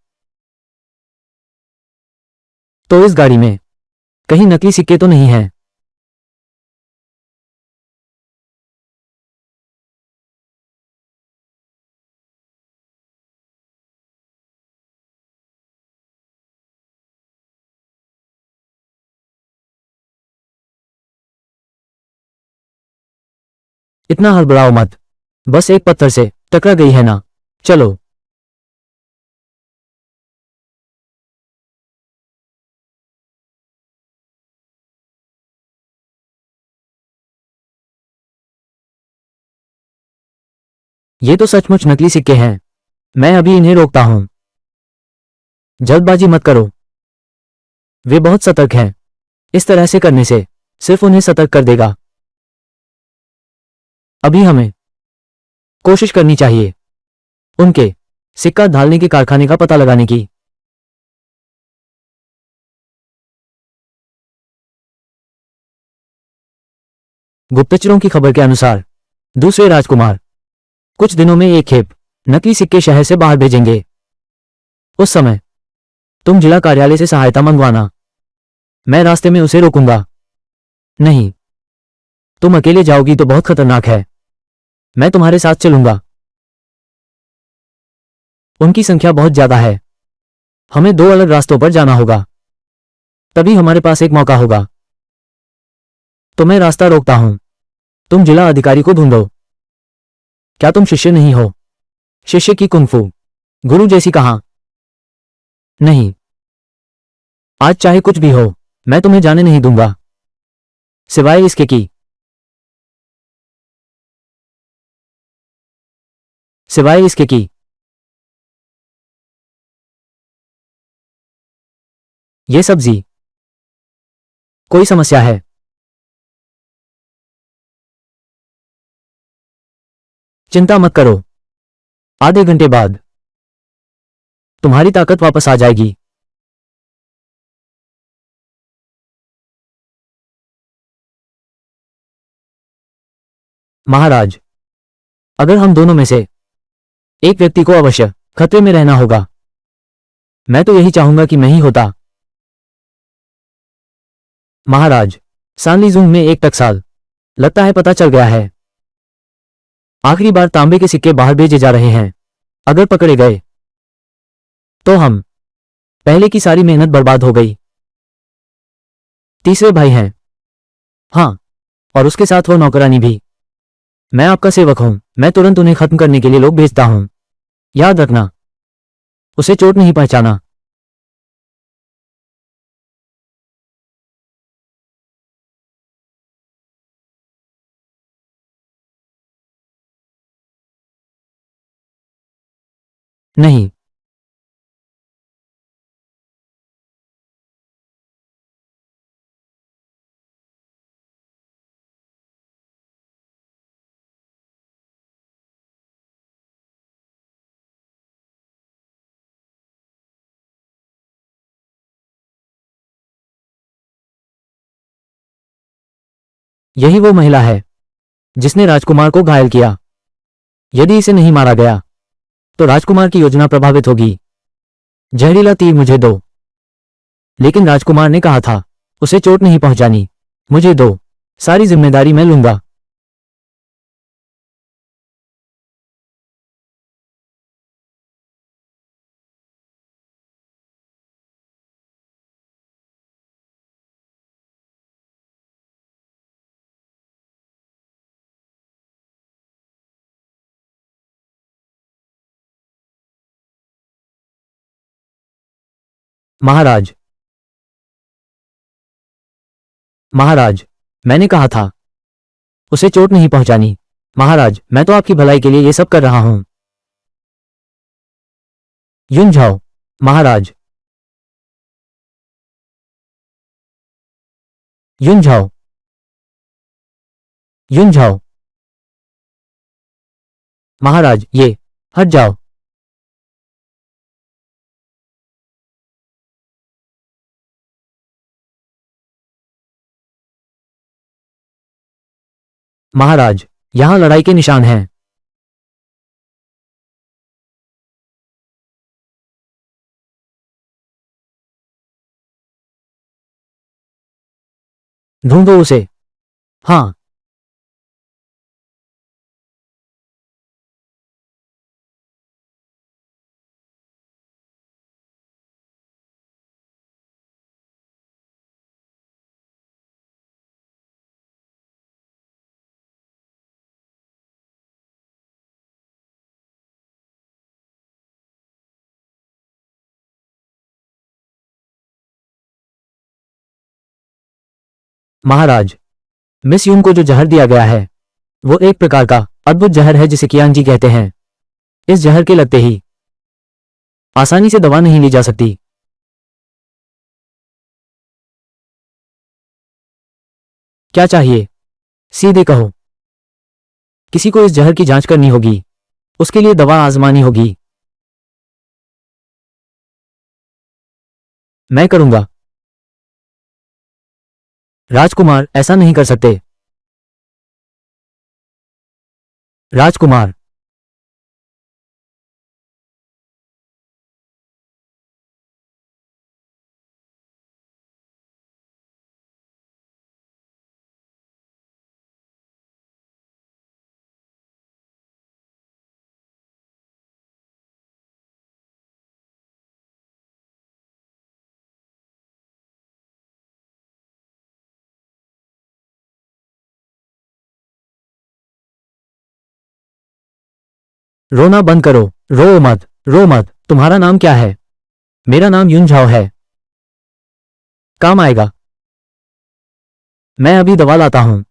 तो इस गाड़ी में कहीं नकली सिक्के तो नहीं हैं? इतना हड़बड़ाओ मत, बस एक पत्थर से टकरा गई है ना। चलो। ये तो सचमुच नकली सिक्के हैं। मैं अभी इन्हें रोकता हूं। जल्दबाजी मत करो, वे बहुत सतर्क हैं। इस तरह से करने से सिर्फ उन्हें सतर्क कर देगा। अभी हमें कोशिश करनी चाहिए उनके सिक्का ढालने के कारखाने का पता लगाने की। गुप्तचरों की खबर के अनुसार दूसरे राजकुमार कुछ दिनों में एक खेप नकली सिक्के शहर से बाहर भेजेंगे। उस समय तुम जिला कार्यालय से सहायता मंगवाना। मैं रास्ते में उसे रोकूंगा। नहीं, तुम अकेले जाओगी तो बहुत खतरनाक है। मैं तुम्हारे साथ चलूंगा। उनकी संख्या बहुत ज्यादा है। हमें दो अलग रास्तों पर जाना होगा, तभी हमारे पास एक मौका होगा। तो मैं रास्ता रोकता हूं। तुम जिला अधिकारी को ढूंढो। क्या तुम शिष्य नहीं हो? शिष्य की कुंफू गुरु जैसी कहां? नहीं, आज चाहे कुछ भी हो, मैं तुम्हें जाने नहीं दूंगा, सिवाय इसके कि सिवाय इसके कि ये सब्जी। कोई समस्या है? चिंता मत करो, आधे घंटे बाद तुम्हारी ताकत वापस आ जाएगी। महाराज, अगर हम दोनों में से एक व्यक्ति को अवश्य खतरे में रहना होगा, मैं तो यही चाहूंगा कि मैं ही होता। महाराज, सांलीजुंग में एक टकसाल लगता है पता चल गया है। आखिरी बार तांबे के सिक्के बाहर भेजे जा रहे हैं। अगर पकड़े गए तो हम पहले की सारी मेहनत बर्बाद हो गई। तीसरे भाई हैं। हाँ, और उसके साथ वो नौकरानी भी। मैं आपका सेवक हूं। मैं तुरंत उन्हें खत्म करने के लिए लोग भेजता हूं। याद रखना, उसे चोट नहीं पहुंचाना। नहीं, यही वो महिला है जिसने राजकुमार को घायल किया। यदि इसे नहीं मारा गया तो राजकुमार की योजना प्रभावित होगी। जहरीला तीर मुझे दो। लेकिन राजकुमार ने कहा था उसे चोट नहीं पहुंचानी। मुझे दो, सारी जिम्मेदारी मैं लूंगा। महाराज, महाराज, मैंने कहा था उसे चोट नहीं पहुंचानी। महाराज, मैं तो आपकी भलाई के लिए ये सब कर रहा हूं। युन झाओ। महाराज, युन झाओ, युन झाओ। महाराज, ये, हट जाओ। महाराज, यहां लड़ाई के निशान हैं। ढूंढो उसे। हाँ। महाराज, मिस यून को जो जहर दिया गया है वो एक प्रकार का अद्भुत जहर है जिसे कियांजी कहते हैं। इस जहर के लगते ही आसानी से दवा नहीं ली जा सकती। क्या चाहिए, सीधे कहो। किसी को इस जहर की जांच करनी होगी, उसके लिए दवा आजमानी होगी। मैं करूंगा। राजकुमार, ऐसा नहीं कर सकते। राजकुमार, रोना बंद करो। रो मत, रो मत। तुम्हारा नाम क्या है? मेरा नाम युन झाओ है। काम आएगा। मैं अभी दवा लाता हूं।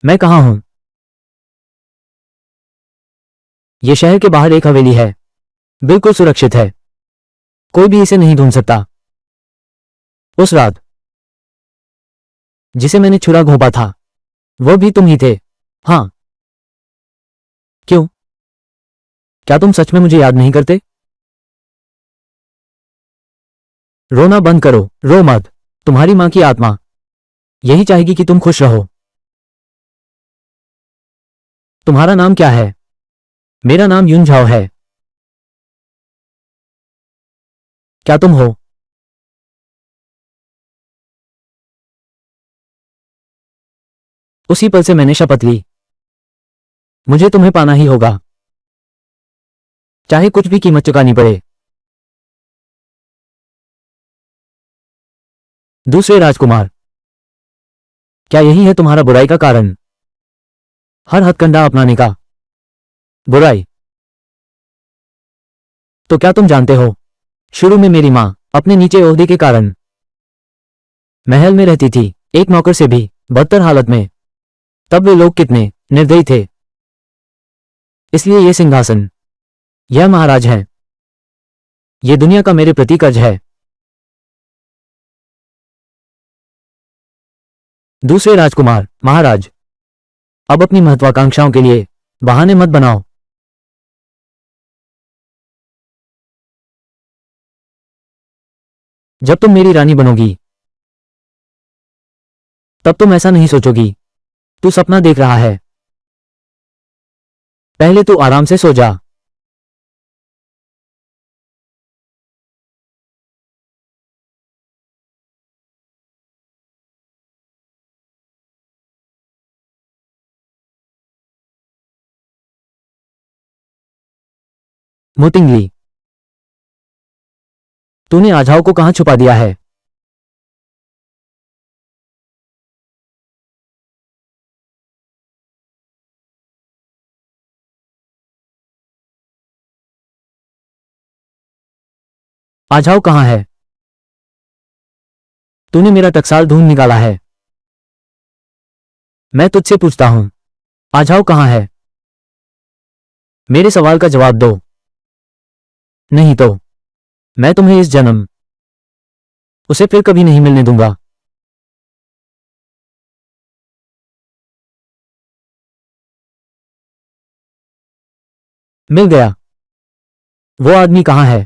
मैं कहां हूं? यह शहर के बाहर एक हवेली है। बिल्कुल सुरक्षित है। कोई भी इसे नहीं ढूंढ सकता। उस रात जिसे मैंने छुरा घोंपा था वह भी तुम ही थे। हाँ। क्यों? क्या तुम सच में मुझे याद नहीं करते? रोना बंद करो। रो मत। तुम्हारी मां की आत्मा यही चाहेगी कि तुम खुश रहो। तुम्हारा नाम क्या है? मेरा नाम युन झाओ है। क्या तुम हो? उसी पल से मैंने शपथ ली, मुझे तुम्हें पाना ही होगा, चाहे कुछ भी कीमत चुकानी पड़े। दूसरे राजकुमार, क्या यही है तुम्हारा बुराई का कारण? हर हथकंडा अपनाने का। बुराई? तो क्या तुम जानते हो, शुरू में मेरी मां अपने नीचे ओहदे के कारण महल में रहती थी, एक नौकर से भी बदतर हालत में। तब वे लोग कितने निर्दयी थे। इसलिए ये सिंहासन, यह महाराज है। ये दुनिया का मेरे प्रति कर्ज है। दूसरे राजकुमार, महाराज, अब अपनी महत्वाकांक्षाओं के लिए बहाने मत बनाओ। जब तुम मेरी रानी बनोगी तब तुम ऐसा नहीं सोचोगी, तू सपना देख रहा है। पहले तू आराम से सो जा। मुतिंगली। तूने आजाओ को कहां छुपा दिया है? आजाओ कहां है? तूने मेरा टकसाल ढूंढ निकाला है। मैं तुझसे पूछता हूं, आजाओ कहां है? मेरे सवाल का जवाब दो। नहीं तो मैं तुम्हें इस जन्म उसे फिर कभी नहीं मिलने दूंगा। मिल गया। वो आदमी कहां है?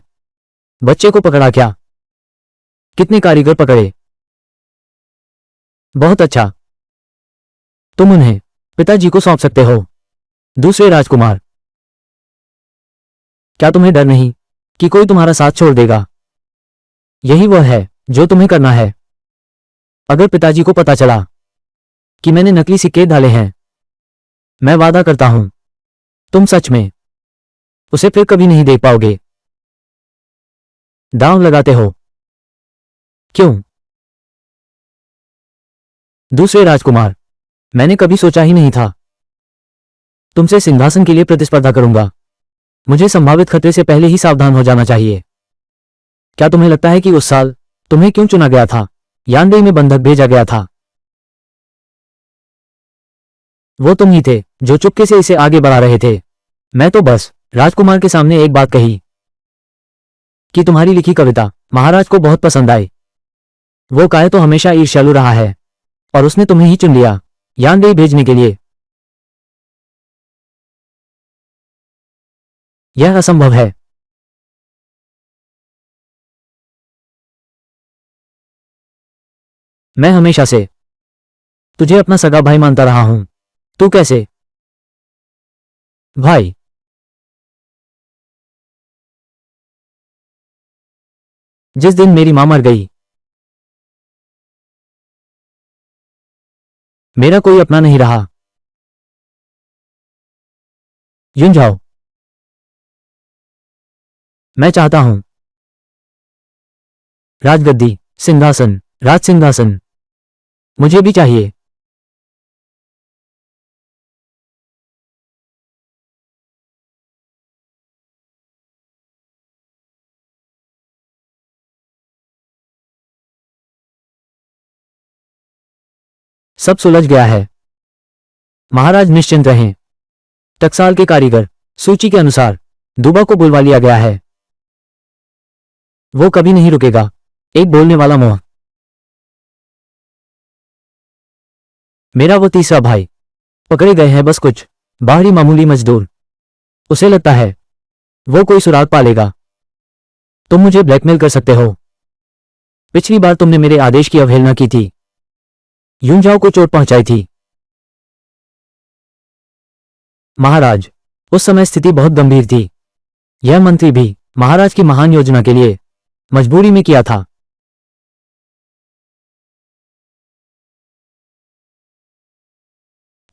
बच्चे को पकड़ा क्या? कितने कारीगर पकड़े? बहुत अच्छा। तुम उन्हें पिताजी को सौंप सकते हो। दूसरे राजकुमार, क्या तुम्हें डर नहीं कि कोई तुम्हारा साथ छोड़ देगा? यही वह है जो तुम्हें करना है। अगर पिताजी को पता चला कि मैंने नकली सिक्के डाले हैं, मैं वादा करता हूं तुम सच में उसे फिर कभी नहीं देख पाओगे। दांव लगाते हो? क्यों? दूसरे राजकुमार, मैंने कभी सोचा ही नहीं था तुमसे सिंहासन के लिए प्रतिस्पर्धा करूंगा। मुझे संभावित खतरे से पहले ही सावधान हो जाना चाहिए। क्या तुम्हें लगता है कि उस साल तुम्हें क्यों चुना गया था, यानदेई में बंधक भेजा गया था? वो तुम ही थे जो चुपके से इसे आगे बढ़ा रहे थे। मैं तो बस राजकुमार के सामने एक बात कही कि तुम्हारी लिखी कविता महाराज को बहुत पसंद आई। वो काहे तो हमेशा ईर्ष्यालु रहा है और उसने तुम्हें ही चुन लिया यानदेई भेजने के लिए। यह असंभव है। मैं हमेशा से तुझे अपना सगा भाई मानता रहा हूं। तू कैसे भाई? जिस दिन मेरी मां मर गई, मेरा कोई अपना नहीं रहा। यूं जाओ। मैं चाहता हूं राजगद्दी, सिंहासन, राज सिंहासन मुझे भी चाहिए। सब सुलझ गया है। महाराज निश्चिंत रहें। टकसाल के कारीगर सूची के अनुसार दुबा को बुलवा लिया गया है। वो कभी नहीं रुकेगा। एक बोलने वाला मुंह। मेरा वो तीसरा भाई पकड़े गए हैं, बस कुछ बाहरी मामूली मजदूर। उसे लगता है वो कोई सुराग पालेगा। तुम मुझे ब्लैकमेल कर सकते हो। पिछली बार तुमने मेरे आदेश की अवहेलना की थी, यूंजाओ को चोट पहुंचाई थी। महाराज, उस समय स्थिति बहुत गंभीर थी। यह मंत्री भी महाराज की महान योजना के लिए मजबूरी में किया था।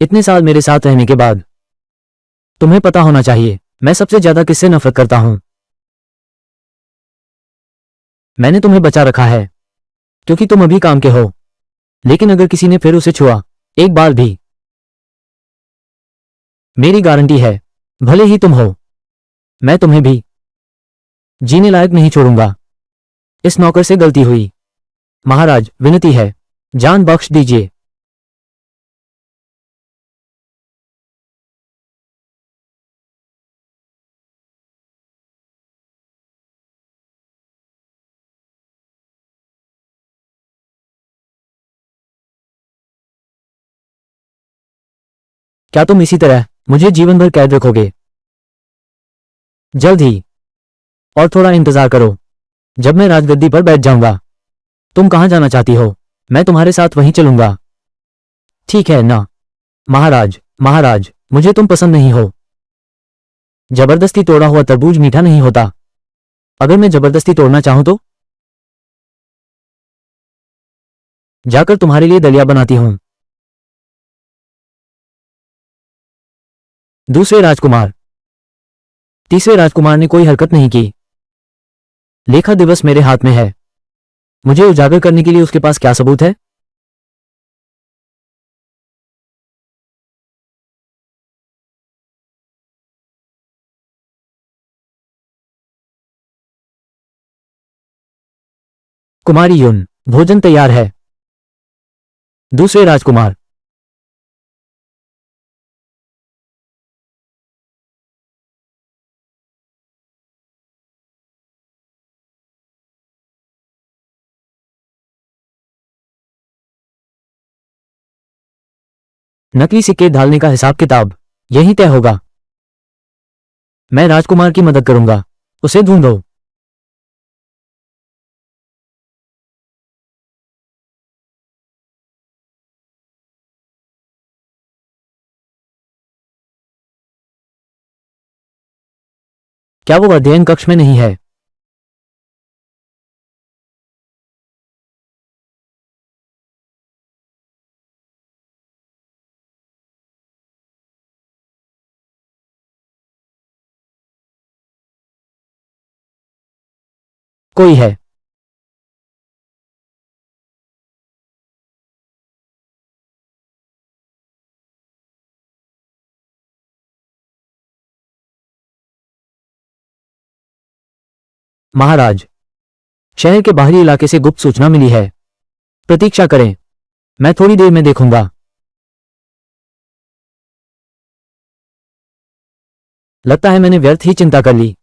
इतने साल मेरे साथ रहने के बाद तुम्हें पता होना चाहिए मैं सबसे ज्यादा किससे नफरत करता हूं। मैंने तुम्हें बचा रखा है क्योंकि तुम अभी काम के हो, लेकिन अगर किसी ने फिर उसे छुआ एक बार भी, मेरी गारंटी है भले ही तुम हो, मैं तुम्हें भी जीने लायक नहीं छोड़ूंगा। इस नौकर से गलती हुई। महाराज, विनती है, जान बख्श दीजिए। क्या तुम इसी तरह मुझे जीवन भर कैद रखोगे? जल्द ही। और थोड़ा इंतजार करो, जब मैं राजगद्दी पर बैठ जाऊंगा। तुम कहां जाना चाहती हो? मैं तुम्हारे साथ वहीं चलूंगा। ठीक है ना? महाराज, महाराज, मुझे तुम पसंद नहीं हो। जबरदस्ती तोड़ा हुआ तरबूज मीठा नहीं होता। अगर मैं जबरदस्ती तोड़ना चाहूं तो जाकर तुम्हारे लिए दलिया बनाती हूं। दूसरे राजकुमार। तीसरे राजकुमार ने कोई हरकत नहीं की। लेखा दिवस मेरे हाथ में है। मुझे उजागर करने के लिए उसके पास क्या सबूत है? कुमारी युन, भोजन तैयार है। दूसरे राजकुमार, नकली सिक्के ढालने का हिसाब किताब यहीं तय होगा। मैं राजकुमार की मदद करूंगा। उसे ढूंढो। क्या वो अध्ययन कक्ष में नहीं है? कोई है। महाराज, शहर के बाहरी इलाके से गुप्त सूचना मिली है। प्रतीक्षा करें। मैं थोड़ी देर में देखूंगा। लगता है मैंने व्यर्थ ही चिंता कर ली।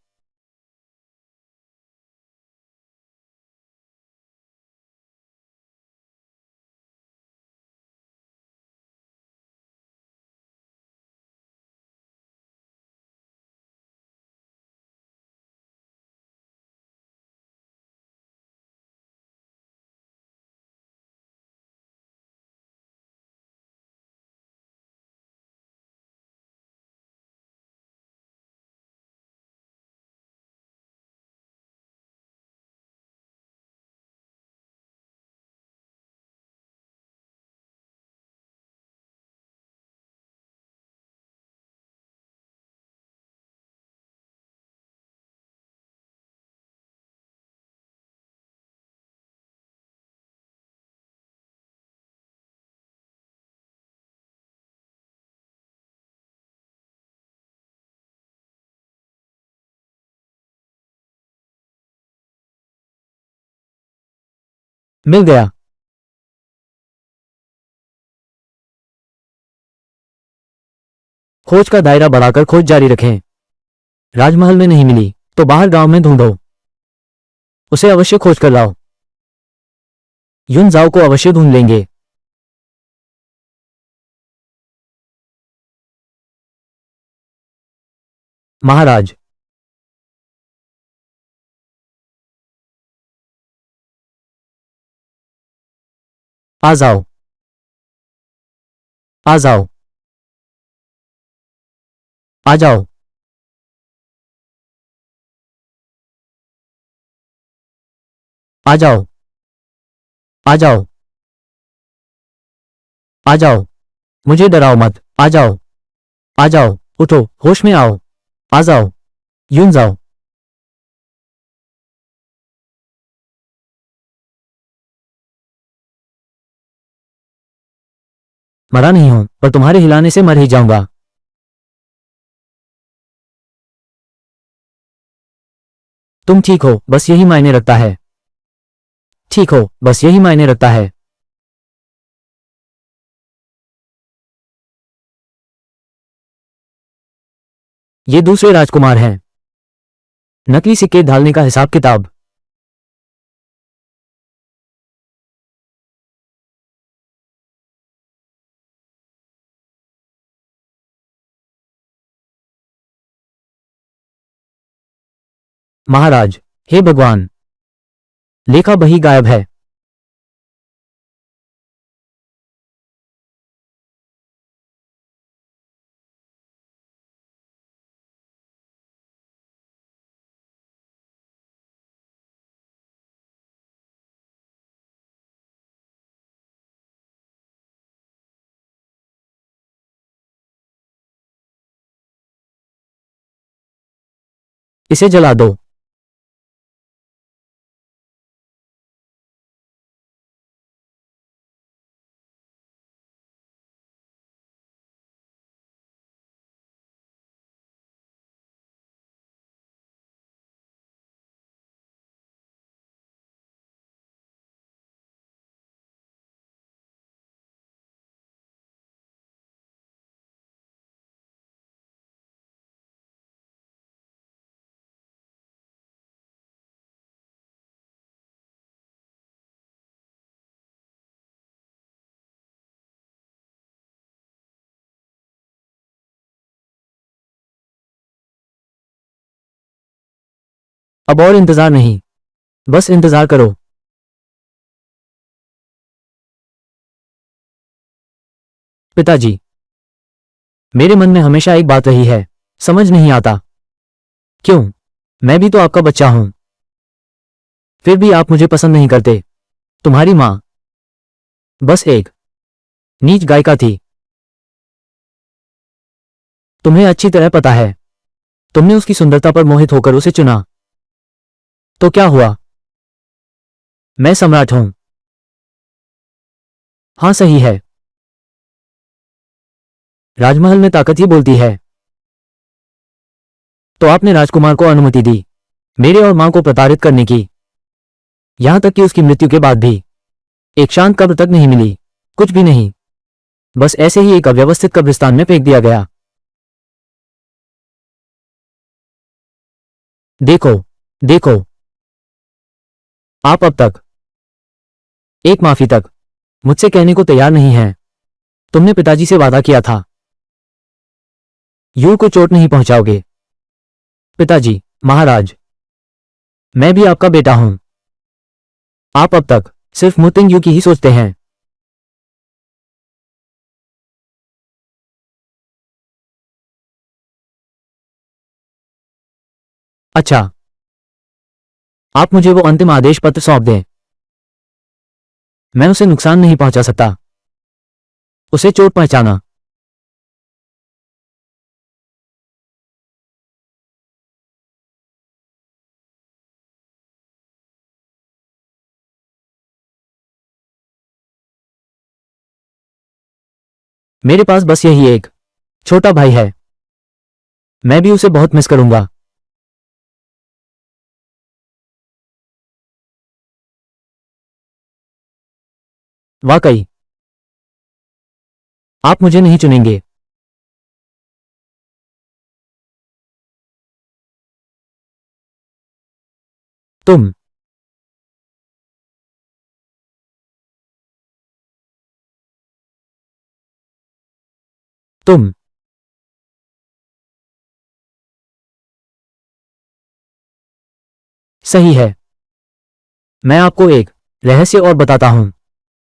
मिल गया। खोज का दायरा बढ़ाकर खोज जारी रखें। राजमहल में नहीं मिली तो बाहर गांव में ढूंढो। उसे अवश्य खोज कर लाओ। युन जाओ को अवश्य ढूंढ लेंगे। महाराज, आ जाओ। आ जाओ। आ जाओ। आ जाओ। आ जाओ। आ जाओ। मुझे डराओ मत। आ जाओ। आ जाओ। उठो, होश में आओ। आ जाओ। यूं जाओ। मरा नहीं हूं, पर तुम्हारे हिलाने से मर ही जाऊंगा। तुम ठीक हो, बस यही मायने रखता है। ठीक हो, बस यही मायने रखता है। ये दूसरे राजकुमार हैं। नकली सिक्के ढालने का हिसाब किताब। महाराज, हे भगवान, लेखा बही गायब है। इसे जला दो। अब और इंतजार नहीं, बस इंतजार करो। पिताजी, मेरे मन में हमेशा एक बात रही है, समझ नहीं आता क्यों। मैं भी तो आपका बच्चा हूं, फिर भी आप मुझे पसंद नहीं करते। तुम्हारी मां बस एक नीच गायिका थी। तुम्हें अच्छी तरह पता है, तुमने उसकी सुंदरता पर मोहित होकर उसे चुना। तो क्या हुआ? मैं सम्राट हूं। हाँ सही है, राजमहल में ताकत ही बोलती है। तो आपने राजकुमार को अनुमति दी मेरे और मां को प्रताड़ित करने की, यहां तक कि उसकी मृत्यु के बाद भी एक शांत कब्र तक नहीं मिली। कुछ भी नहीं, बस ऐसे ही एक अव्यवस्थित कब्रिस्तान में फेंक दिया गया। देखो, देखो, आप अब तक एक माफी तक मुझसे कहने को तैयार नहीं हैं। तुमने पिताजी से वादा किया था, यूं को चोट नहीं पहुंचाओगे। पिताजी, महाराज, मैं भी आपका बेटा हूं। आप अब तक सिर्फ मुतिंग यू की ही सोचते हैं। अच्छा, आप मुझे वो अंतिम आदेश पत्र सौंप दें। मैं उसे नुकसान नहीं पहुंचा सकता, उसे चोट पहुंचाना। मेरे पास बस यही एक छोटा भाई है, मैं भी उसे बहुत मिस करूंगा। वाकई, आप मुझे नहीं चुनेंगे। तुम तुम सही है। मैं आपको एक रहस्य और बताता हूं।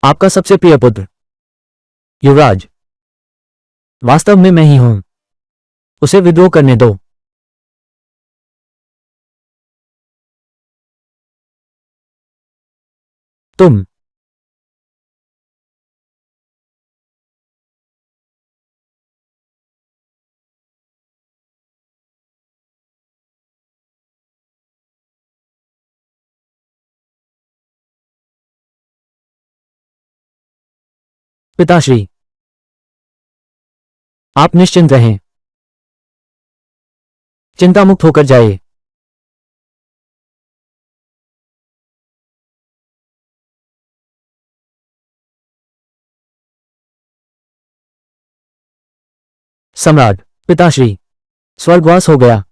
आपका सबसे प्रिय पुत्र युवराज वास्तव में मैं ही हूं। उसे विद्रोह करने दो। तुम पिताश्री, आप निश्चिंत रहें, चिंता मुक्त होकर जाए। सम्राट, पिताश्री, स्वर्गवास हो गया।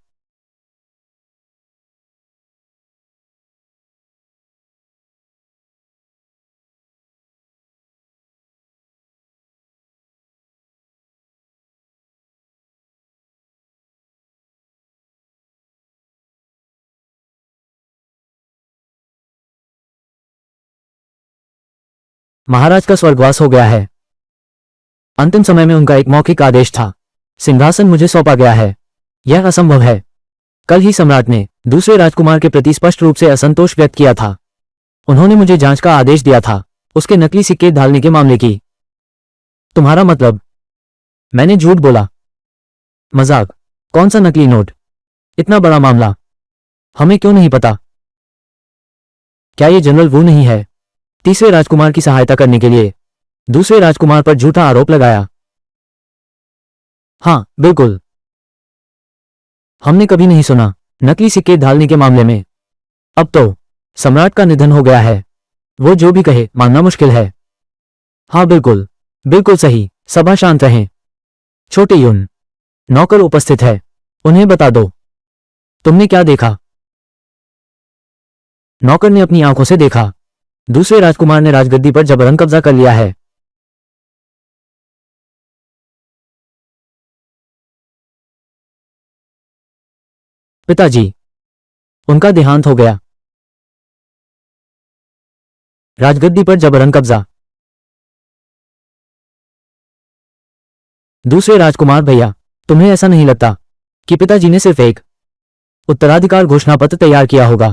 महाराज का स्वर्गवास हो गया है। अंतिम समय में उनका एक मौखिक आदेश था, सिंहासन मुझे सौंपा गया है। यह असंभव है। कल ही सम्राट ने दूसरे राजकुमार के प्रति स्पष्ट रूप से असंतोष व्यक्त किया था। उन्होंने मुझे जांच का आदेश दिया था, उसके नकली सिक्के ढालने के मामले की। तुम्हारा मतलब? मैंने झूठ बोला। मजाक? कौन सा नकली नोट? इतना बड़ा मामला, हमें क्यों नहीं पता? क्या ये जनरल वू नहीं है? तीसरे राजकुमार की सहायता करने के लिए दूसरे राजकुमार पर झूठा आरोप लगाया। हाँ बिल्कुल, हमने कभी नहीं सुना नकली सिक्के ढालने के मामले में। अब तो सम्राट का निधन हो गया है, वो जो भी कहे मानना मुश्किल है। हाँ बिल्कुल, बिल्कुल सही। सभा शांत रहें। छोटे यून, नौकर उपस्थित है, उन्हें बता दो तुमने क्या देखा। नौकर ने अपनी आंखों से देखा, दूसरे राजकुमार ने राजगद्दी पर जबरन कब्जा कर लिया है। पिताजी, उनका देहांत हो गया। राजगद्दी पर जबरन कब्जा। दूसरे राजकुमार भैया, तुम्हें ऐसा नहीं लगता कि पिताजी ने सिर्फ एक उत्तराधिकार घोषणा पत्र तैयार किया होगा?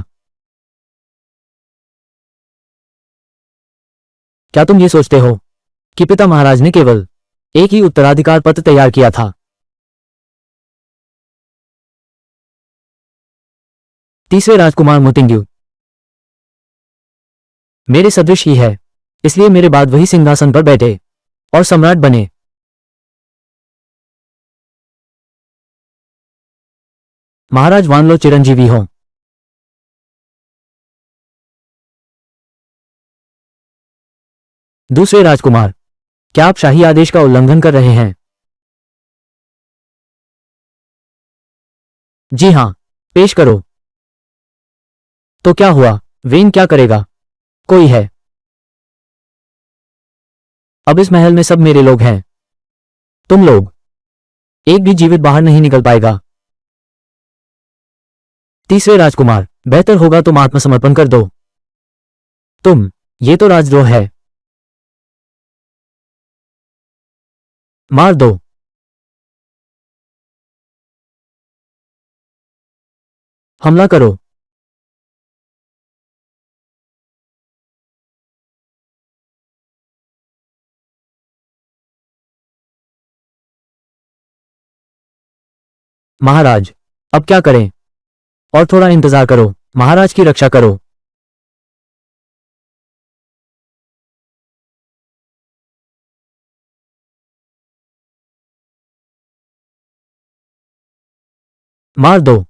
क्या तुम ये सोचते हो कि पिता महाराज ने केवल एक ही उत्तराधिकार पत्र तैयार किया था? तीसरे राजकुमार मुतिंग्यू, मेरे सदृश ही है, इसलिए मेरे बाद वही सिंहासन पर बैठे और सम्राट बने। महाराज वानलो चिरंजीवी हों। दूसरे राजकुमार, क्या आप शाही आदेश का उल्लंघन कर रहे हैं? जी हां, पेश करो। तो क्या हुआ? वेन क्या करेगा? कोई है? अब इस महल में सब मेरे लोग हैं। तुम लोग एक भी जीवित बाहर नहीं निकल पाएगा। तीसरे राजकुमार, बेहतर होगा तुम आत्मसमर्पण कर दो। तुम, ये तो राजद्रोह है। मार दो। हमला करो। महाराज, अब क्या करें? और थोड़ा इंतजार करो। महाराज की रक्षा करो। मार दो।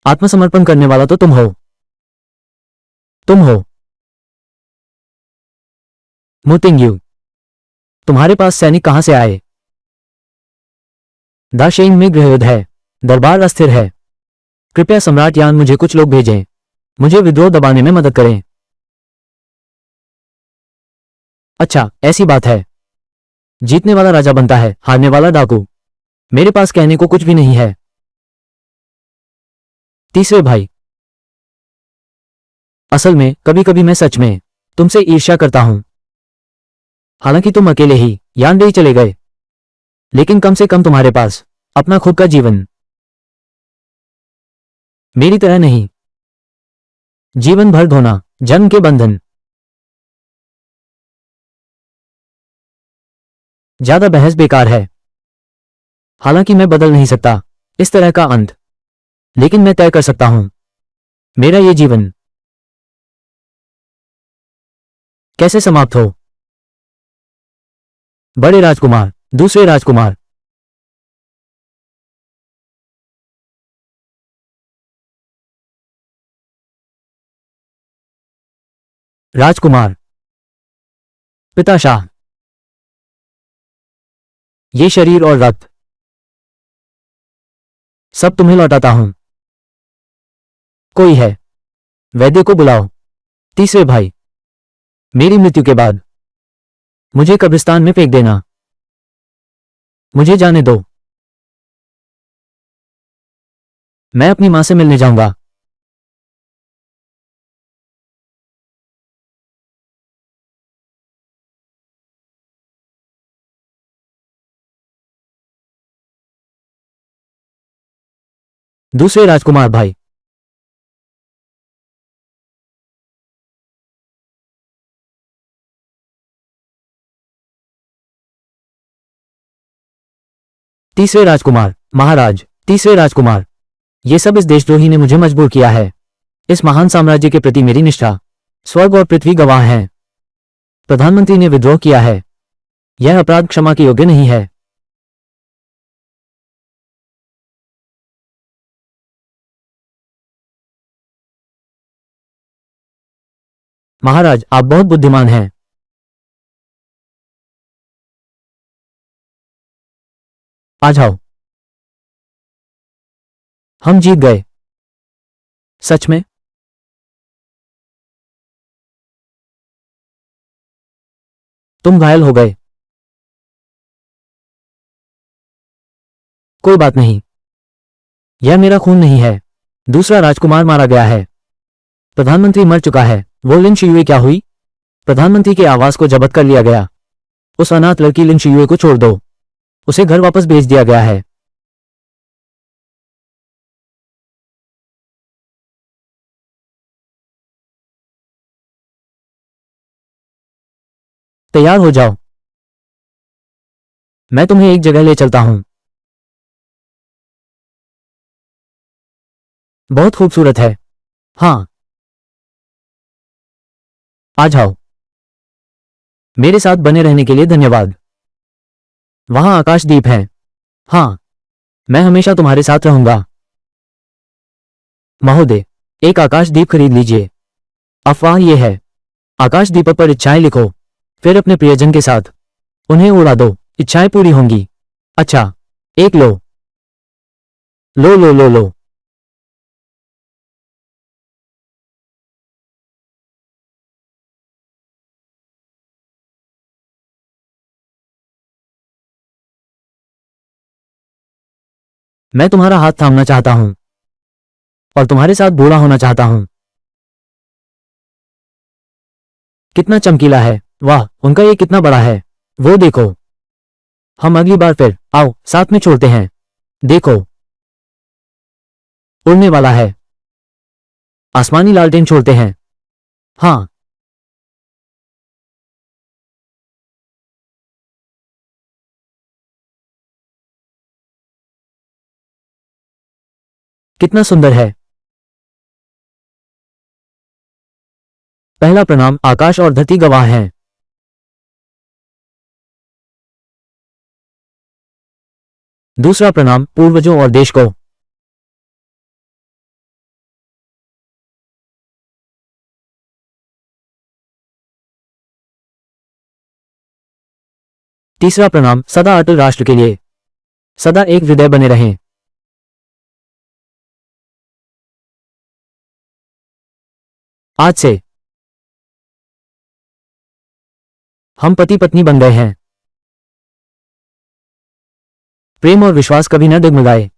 आत्मसमर्पण करने वाला तो तुम हो। तुम हो मुतिंग्यू। तुम्हारे पास सैनिक कहां से आए? दाशेंग में गृहयुद्ध है। दरबार अस्थिर है। कृपया सम्राट यान मुझे कुछ लोग भेजें। मुझे विद्रोह दबाने में मदद करें। अच्छा, ऐसी बात है। जीतने वाला राजा बनता है, हारने वाला डाकू। मेरे पास कहने को कुछ भी नहीं है। तीसरे भाई, असल में कभी कभी मैं सच में तुमसे ईर्ष्या करता हूं। हालांकि तुम अकेले ही यानदेही चले गए, लेकिन कम से कम तुम्हारे पास अपना खुद का जीवन। मेरी तरह नहीं। जीवन भर धोना, जन्म के बंधन। ज्यादा बहस बेकार है। हालांकि मैं बदल नहीं सकता इस तरह का अंत, लेकिन मैं तय कर सकता हूं मेरा ये जीवन कैसे समाप्त हो। बड़े राजकुमार, दूसरे राजकुमार, राजकुमार, पिताशाह, ये शरीर और रक्त सब तुम्हें लौटाता हूं। कोई है? वैद्य को बुलाओ। तीसरे भाई, मेरी मृत्यु के बाद मुझे कब्रिस्तान में फेंक देना। मुझे जाने दो। मैं अपनी मां से मिलने जाऊंगा। दूसरे राजकुमार भाई, तीसरे राजकुमार, महाराज, तीसरे राजकुमार, ये सब इस देशद्रोही ने मुझे मजबूर किया है। इस महान साम्राज्य के प्रति मेरी निष्ठा, स्वर्ग और पृथ्वी गवाह हैं। प्रधानमंत्री ने विद्रोह किया है। यह अपराध क्षमा के योग्य नहीं है। महाराज, आप बहुत बुद्धिमान हैं। आ जाओ। हम जीत गए। सच में? तुम घायल हो गए। कोई बात नहीं, यह मेरा खून नहीं है। दूसरा राजकुमार मारा गया है। प्रधानमंत्री मर चुका है। वो लिन शियुए क्या हुई? प्रधानमंत्री के आवास को जब्त कर लिया गया। उस अनाथ लड़की लिन शियुए को छोड़ दो। उसे घर वापस भेज दिया गया है। तैयार हो जाओ, मैं तुम्हें एक जगह ले चलता हूं। बहुत खूबसूरत है। हाँ, आ जाओ। मेरे साथ बने रहने के लिए धन्यवाद। वहां आकाशदीप है। हाँ, मैं हमेशा तुम्हारे साथ रहूंगा। महोदय, एक आकाशदीप खरीद लीजिए। अफवाह यह है, आकाशदीप पर इच्छाएं लिखो, फिर अपने प्रियजन के साथ उन्हें उड़ा दो। इच्छाएं पूरी होंगी। अच्छा, एक लो। लो लो लो लो। मैं तुम्हारा हाथ थामना चाहता हूं और तुम्हारे साथ बूढ़ा होना चाहता हूं। कितना चमकीला है। वाह, उनका ये कितना बड़ा है। वो देखो। हम अगली बार फिर आओ साथ में छोड़ते हैं। देखो, उड़ने वाला है। आसमानी लालटेन छोड़ते हैं। हाँ, कितना सुंदर है। पहला प्रणाम, आकाश और धरती गवाह हैं। दूसरा प्रणाम, पूर्वजों और देश को। तीसरा प्रणाम, सदा अटल राष्ट्र के लिए। सदा एक हृदय बने रहें। आज से हम पति पत्नी बन गए हैं। प्रेम और विश्वास कभी न डगमगाए।